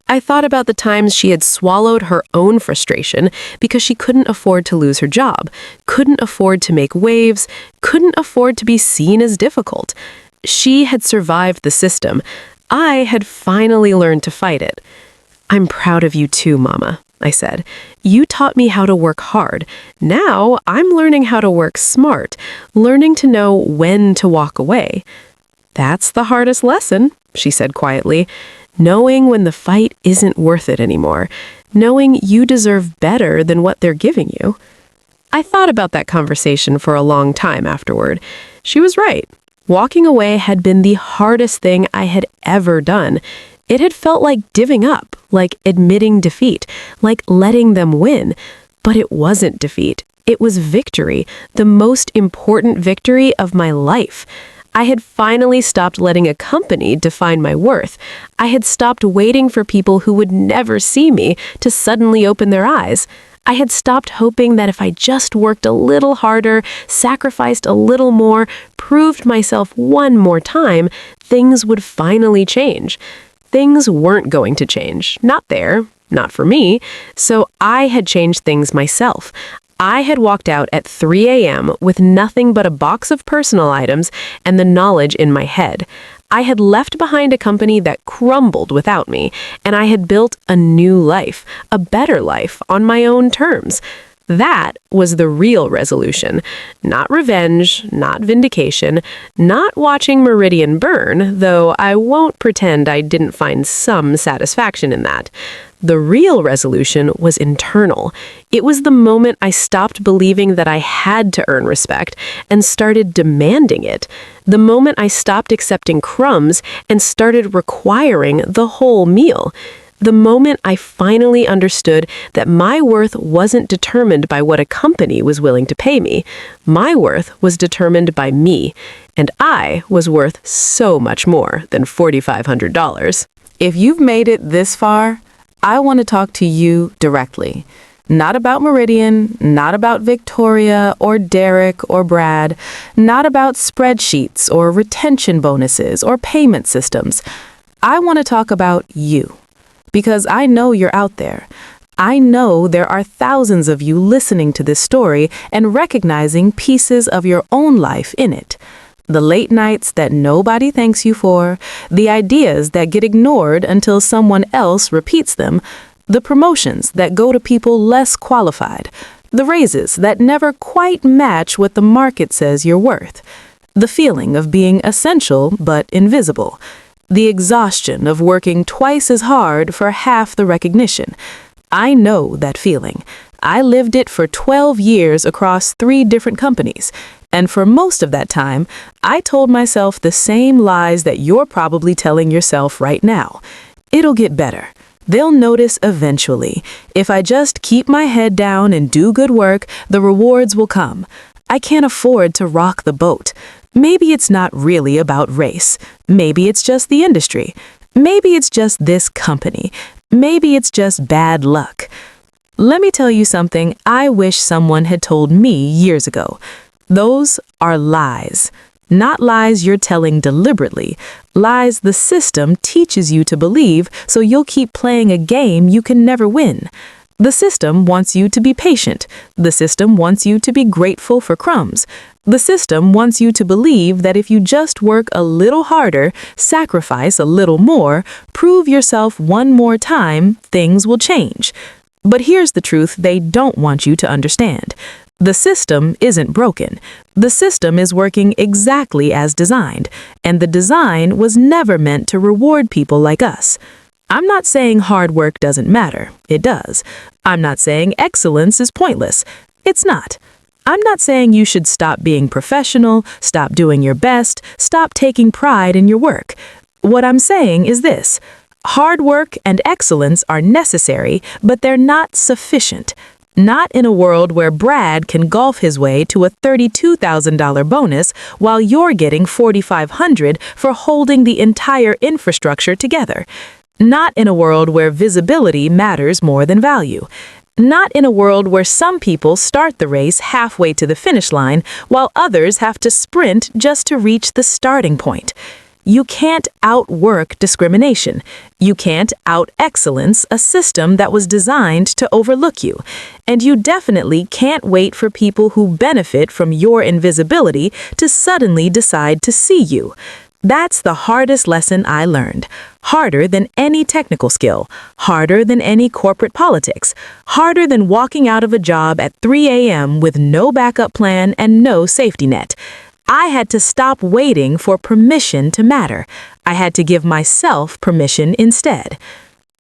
I thought about the times she had swallowed her own frustration because she couldn't afford to lose her job, couldn't afford to make waves, couldn't afford to be seen as difficult. She had survived the system. I had finally learned to fight it. "I'm proud of you too, Mama," I said. "You taught me how to work hard. Now I'm learning how to work smart, learning to know when to walk away." "That's the hardest lesson," she said quietly. "Knowing when the fight isn't worth it anymore. Knowing you deserve better than what they're giving you." I thought about that conversation for a long time afterward. She was right. Walking away had been the hardest thing I had ever done. It had felt like divvying up, like admitting defeat, like letting them win. But it wasn't defeat. It was victory, the most important victory of my life. I had finally stopped letting a company define my worth. I had stopped waiting for people who would never see me to suddenly open their eyes. I had stopped hoping that if I just worked a little harder, sacrificed a little more, proved myself one more time, things would finally change. Things weren't going to change. Not there. Not for me. So I had changed things myself. I had walked out at 3 a.m. with nothing but a box of personal items and the knowledge in my head. I had left behind a company that crumbled without me, and I had built a new life, a better life, on my own terms. That was the real resolution. Not revenge, not vindication, not watching Meridian burn, though I won't pretend I didn't find some satisfaction in that. The real resolution was internal. It was the moment I stopped believing that I had to earn respect and started demanding it. The moment I stopped accepting crumbs and started requiring the whole meal. The moment I finally understood that my worth wasn't determined by what a company was willing to pay me. My worth was determined by me, and I was worth so much more than $4,500. If you've made it this far, I want to talk to you directly. Not about Meridian, not about Victoria or Derek or Brad, not about spreadsheets or retention bonuses or payment systems. I want to talk about you. Because I know you're out there. I know there are thousands of you listening to this story and recognizing pieces of your own life in it. The late nights that nobody thanks you for, the ideas that get ignored until someone else repeats them, the promotions that go to people less qualified, the raises that never quite match what the market says you're worth, the feeling of being essential but invisible, the exhaustion of working twice as hard for half the recognition. I know that feeling. I lived it for 12 years across 3 different companies. And for most of that time, I told myself the same lies that you're probably telling yourself right now. It'll get better. They'll notice eventually. If I just keep my head down and do good work, the rewards will come. I can't afford to rock the boat. Maybe it's not really about race. Maybe it's just the industry. Maybe it's just this company. Maybe it's just bad luck. Let me tell you something I wish someone had told me years ago. Those are lies. Not lies you're telling deliberately. Lies the system teaches you to believe so you'll keep playing a game you can never win. The system wants you to be patient. The system wants you to be grateful for crumbs. The system wants you to believe that if you just work a little harder, sacrifice a little more, prove yourself one more time, things will change. But here's the truth they don't want you to understand. The system isn't broken. The system is working exactly as designed, and the design was never meant to reward people like us. I'm not saying hard work doesn't matter. It does. I'm not saying excellence is pointless. It's not. I'm not saying you should stop being professional, stop doing your best, stop taking pride in your work. What I'm saying is this. Hard work and excellence are necessary, but they're not sufficient. Not in a world where Brad can golf his way to a $32,000 bonus while you're getting $4,500 for holding the entire infrastructure together. Not in a world where visibility matters more than value. Not in a world where some people start the race halfway to the finish line while others have to sprint just to reach the starting point. You can't outwork discrimination. You can't out-excellence a system that was designed to overlook you. And you definitely can't wait for people who benefit from your invisibility to suddenly decide to see you. That's the hardest lesson I learned. Harder than any technical skill. Harder than any corporate politics. Harder than walking out of a job at 3 a.m. with no backup plan and no safety net. I had to stop waiting for permission to matter. I had to give myself permission instead.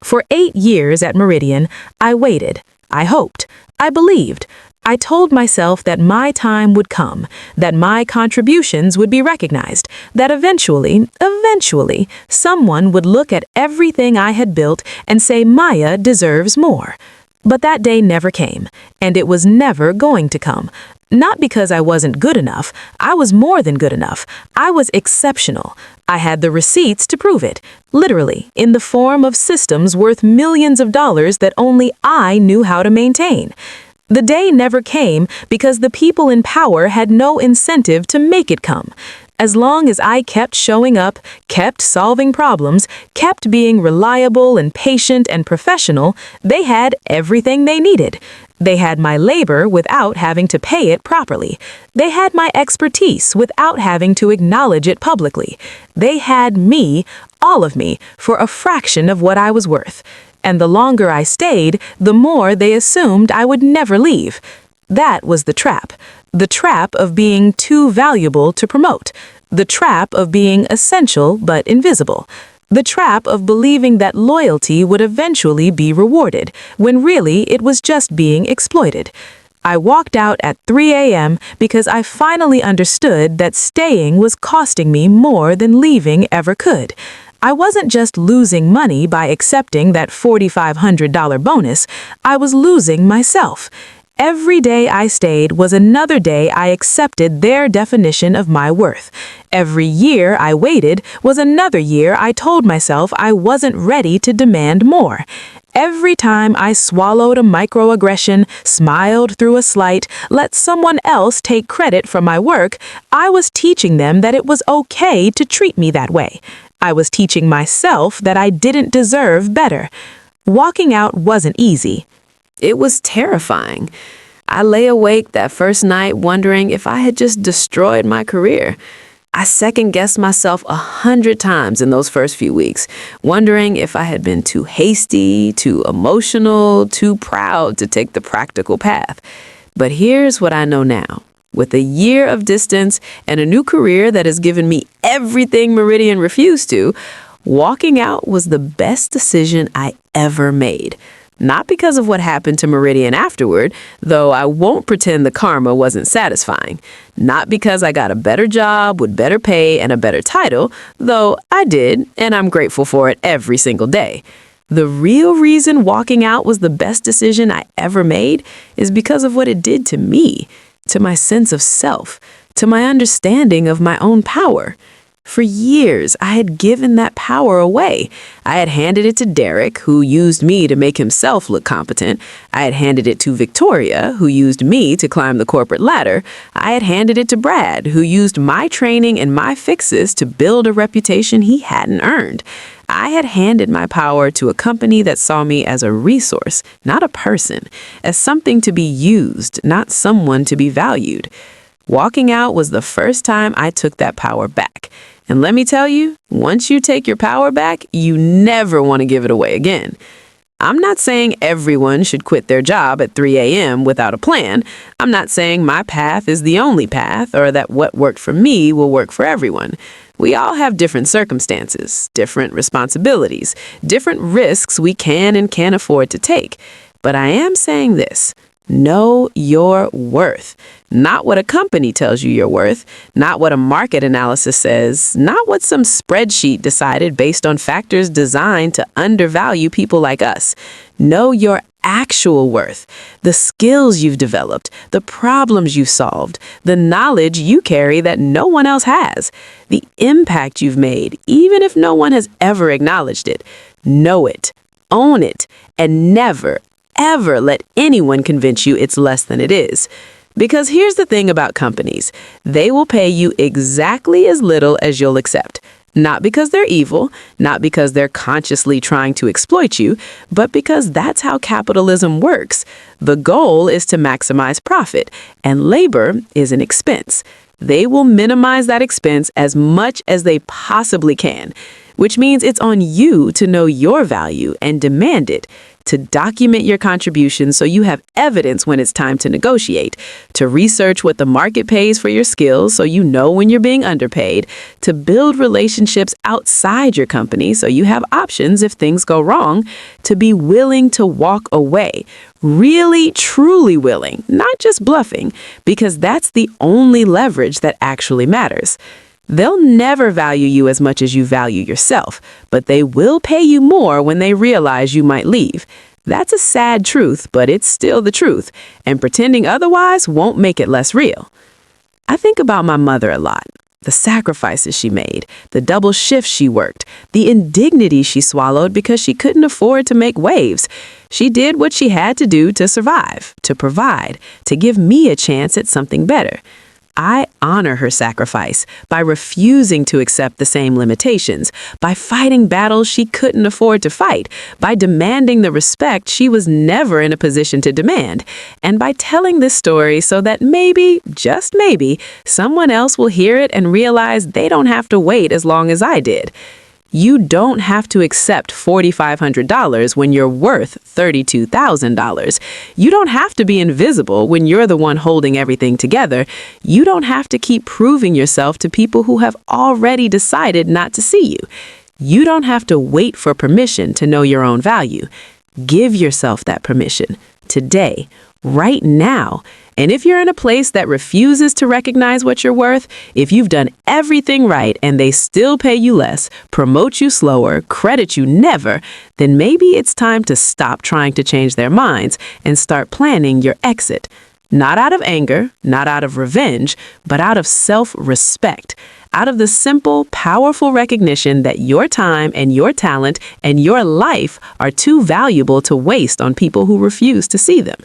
For 8 years at Meridian, I waited. I hoped. I believed. I told myself that my time would come, that my contributions would be recognized, that eventually, someone would look at everything I had built and say Maya deserves more. But that day never came, and it was never going to come. Not because I wasn't good enough. I was more than good enough. I was exceptional. I had the receipts to prove it, literally, in the form of systems worth millions of dollars that only I knew how to maintain. The day never came because the people in power had no incentive to make it come. As long as I kept showing up, kept solving problems, kept being reliable and patient and professional, they had everything they needed. They had my labor without having to pay it properly. They had my expertise without having to acknowledge it publicly. They had me, all of me, for a fraction of what I was worth. And the longer I stayed, the more they assumed I would never leave. That was the trap. The trap of being too valuable to promote. The trap of being essential but invisible. The trap of believing that loyalty would eventually be rewarded, when really it was just being exploited. I walked out at 3 a.m. because I finally understood that staying was costing me more than leaving ever could. I wasn't just losing money by accepting that $4,500 bonus, I was losing myself. Every day I stayed was another day I accepted their definition of my worth. Every year I waited was another year I told myself I wasn't ready to demand more. Every time I swallowed a microaggression, smiled through a slight, let someone else take credit for my work, I was teaching them that it was okay to treat me that way. I was teaching myself that I didn't deserve better. Walking out wasn't easy. It was terrifying. I lay awake that first night wondering if I had just destroyed my career. I second-guessed myself 100 times in those first few weeks, wondering if I had been too hasty, too emotional, too proud to take the practical path. But here's what I know now. With a year of distance and a new career that has given me everything Meridian refused to, walking out was the best decision I ever made. Not because of what happened to Meridian afterward, though I won't pretend the karma wasn't satisfying. Not because I got a better job with better pay and a better title, though I did, and I'm grateful for it every single day. The real reason walking out was the best decision I ever made is because of what it did to me, to my sense of self, to my understanding of my own power. For years, I had given that power away. I had handed it to Derek, who used me to make himself look competent. I had handed it to Victoria, who used me to climb the corporate ladder. I had handed it to Brad, who used my training and my fixes to build a reputation he hadn't earned. I had handed my power to a company that saw me as a resource, not a person, as something to be used, not someone to be valued. Walking out was the first time I took that power back. And let me tell you, once you take your power back, you never want to give it away again. I'm not saying everyone should quit their job at 3 a.m. without a plan. I'm not saying my path is the only path or that what worked for me will work for everyone. We all have different circumstances, different responsibilities, different risks we can and can't afford to take. But I am saying this. Know your worth. Not what a company tells you you're worth, not what a market analysis says, not what some spreadsheet decided based on factors designed to undervalue people like us. Know your actual worth, the skills you've developed, the problems you've solved, the knowledge you carry that no one else has, the impact you've made, even if no one has ever acknowledged it. Know it, own it, and never, ever let anyone convince you it's less than it is. Because here's the thing about companies. They will pay you exactly as little as you'll accept. Not because they're evil, not because they're consciously trying to exploit you, but because that's how capitalism works. The goal is to maximize profit, and labor is an expense. They will minimize that expense as much as they possibly can, which means it's on you to know your value and demand it, to document your contributions so you have evidence when it's time to negotiate, to research what the market pays for your skills so you know when you're being underpaid, to build relationships outside your company so you have options if things go wrong, to be willing to walk away, really, truly willing, not just bluffing, because that's the only leverage that actually matters. They'll never value you as much as you value yourself, but they will pay you more when they realize you might leave. That's a sad truth, but it's still the truth, and pretending otherwise won't make it less real. I think about my mother a lot. The sacrifices she made, the double shifts she worked, the indignity she swallowed because she couldn't afford to make waves. She did what she had to do to survive, to provide, to give me a chance at something better. I honor her sacrifice by refusing to accept the same limitations, by fighting battles she couldn't afford to fight, by demanding the respect she was never in a position to demand, and by telling this story so that maybe, just maybe, someone else will hear it and realize they don't have to wait as long as I did. You don't have to accept $4,500 when you're worth $32,000. You don't have to be invisible when you're the one holding everything together. You don't have to keep proving yourself to people who have already decided not to see you. You don't have to wait for permission to know your own value. Give yourself that permission today, right now. And if you're in a place that refuses to recognize what you're worth, if you've done everything right and they still pay you less, promote you slower, credit you never, then maybe it's time to stop trying to change their minds and start planning your exit. Not out of anger, not out of revenge, but out of self-respect. Out of the simple, powerful recognition that your time and your talent and your life are too valuable to waste on people who refuse to see them.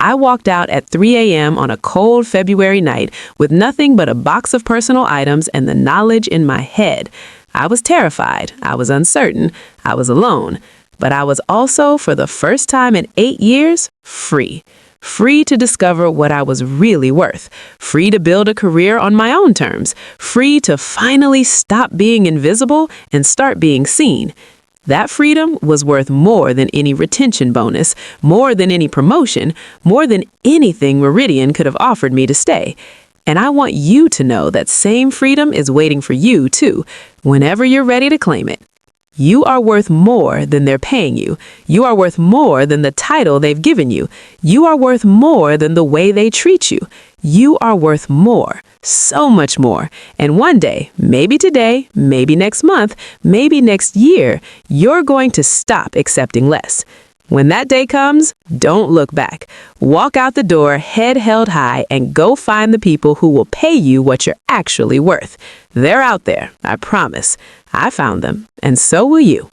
I walked out at 3 a.m. on a cold February night with nothing but a box of personal items and the knowledge in my head. I was terrified. I was uncertain. I was alone. But I was also, for the first time in 8 years, free. Free to discover what I was really worth. Free to build a career on my own terms. Free to finally stop being invisible and start being seen. That freedom was worth more than any retention bonus, more than any promotion, more than anything Meridian could have offered me to stay. And I want you to know that same freedom is waiting for you, too, whenever you're ready to claim it. You are worth more than they're paying you. You are worth more than the title they've given you. You are worth more than the way they treat you. You are worth more, so much more. And one day, maybe today, maybe next month, maybe next year, you're going to stop accepting less. When that day comes, don't look back. Walk out the door, head held high, and go find the people who will pay you what you're actually worth. They're out there, I promise. I found them, and so will you.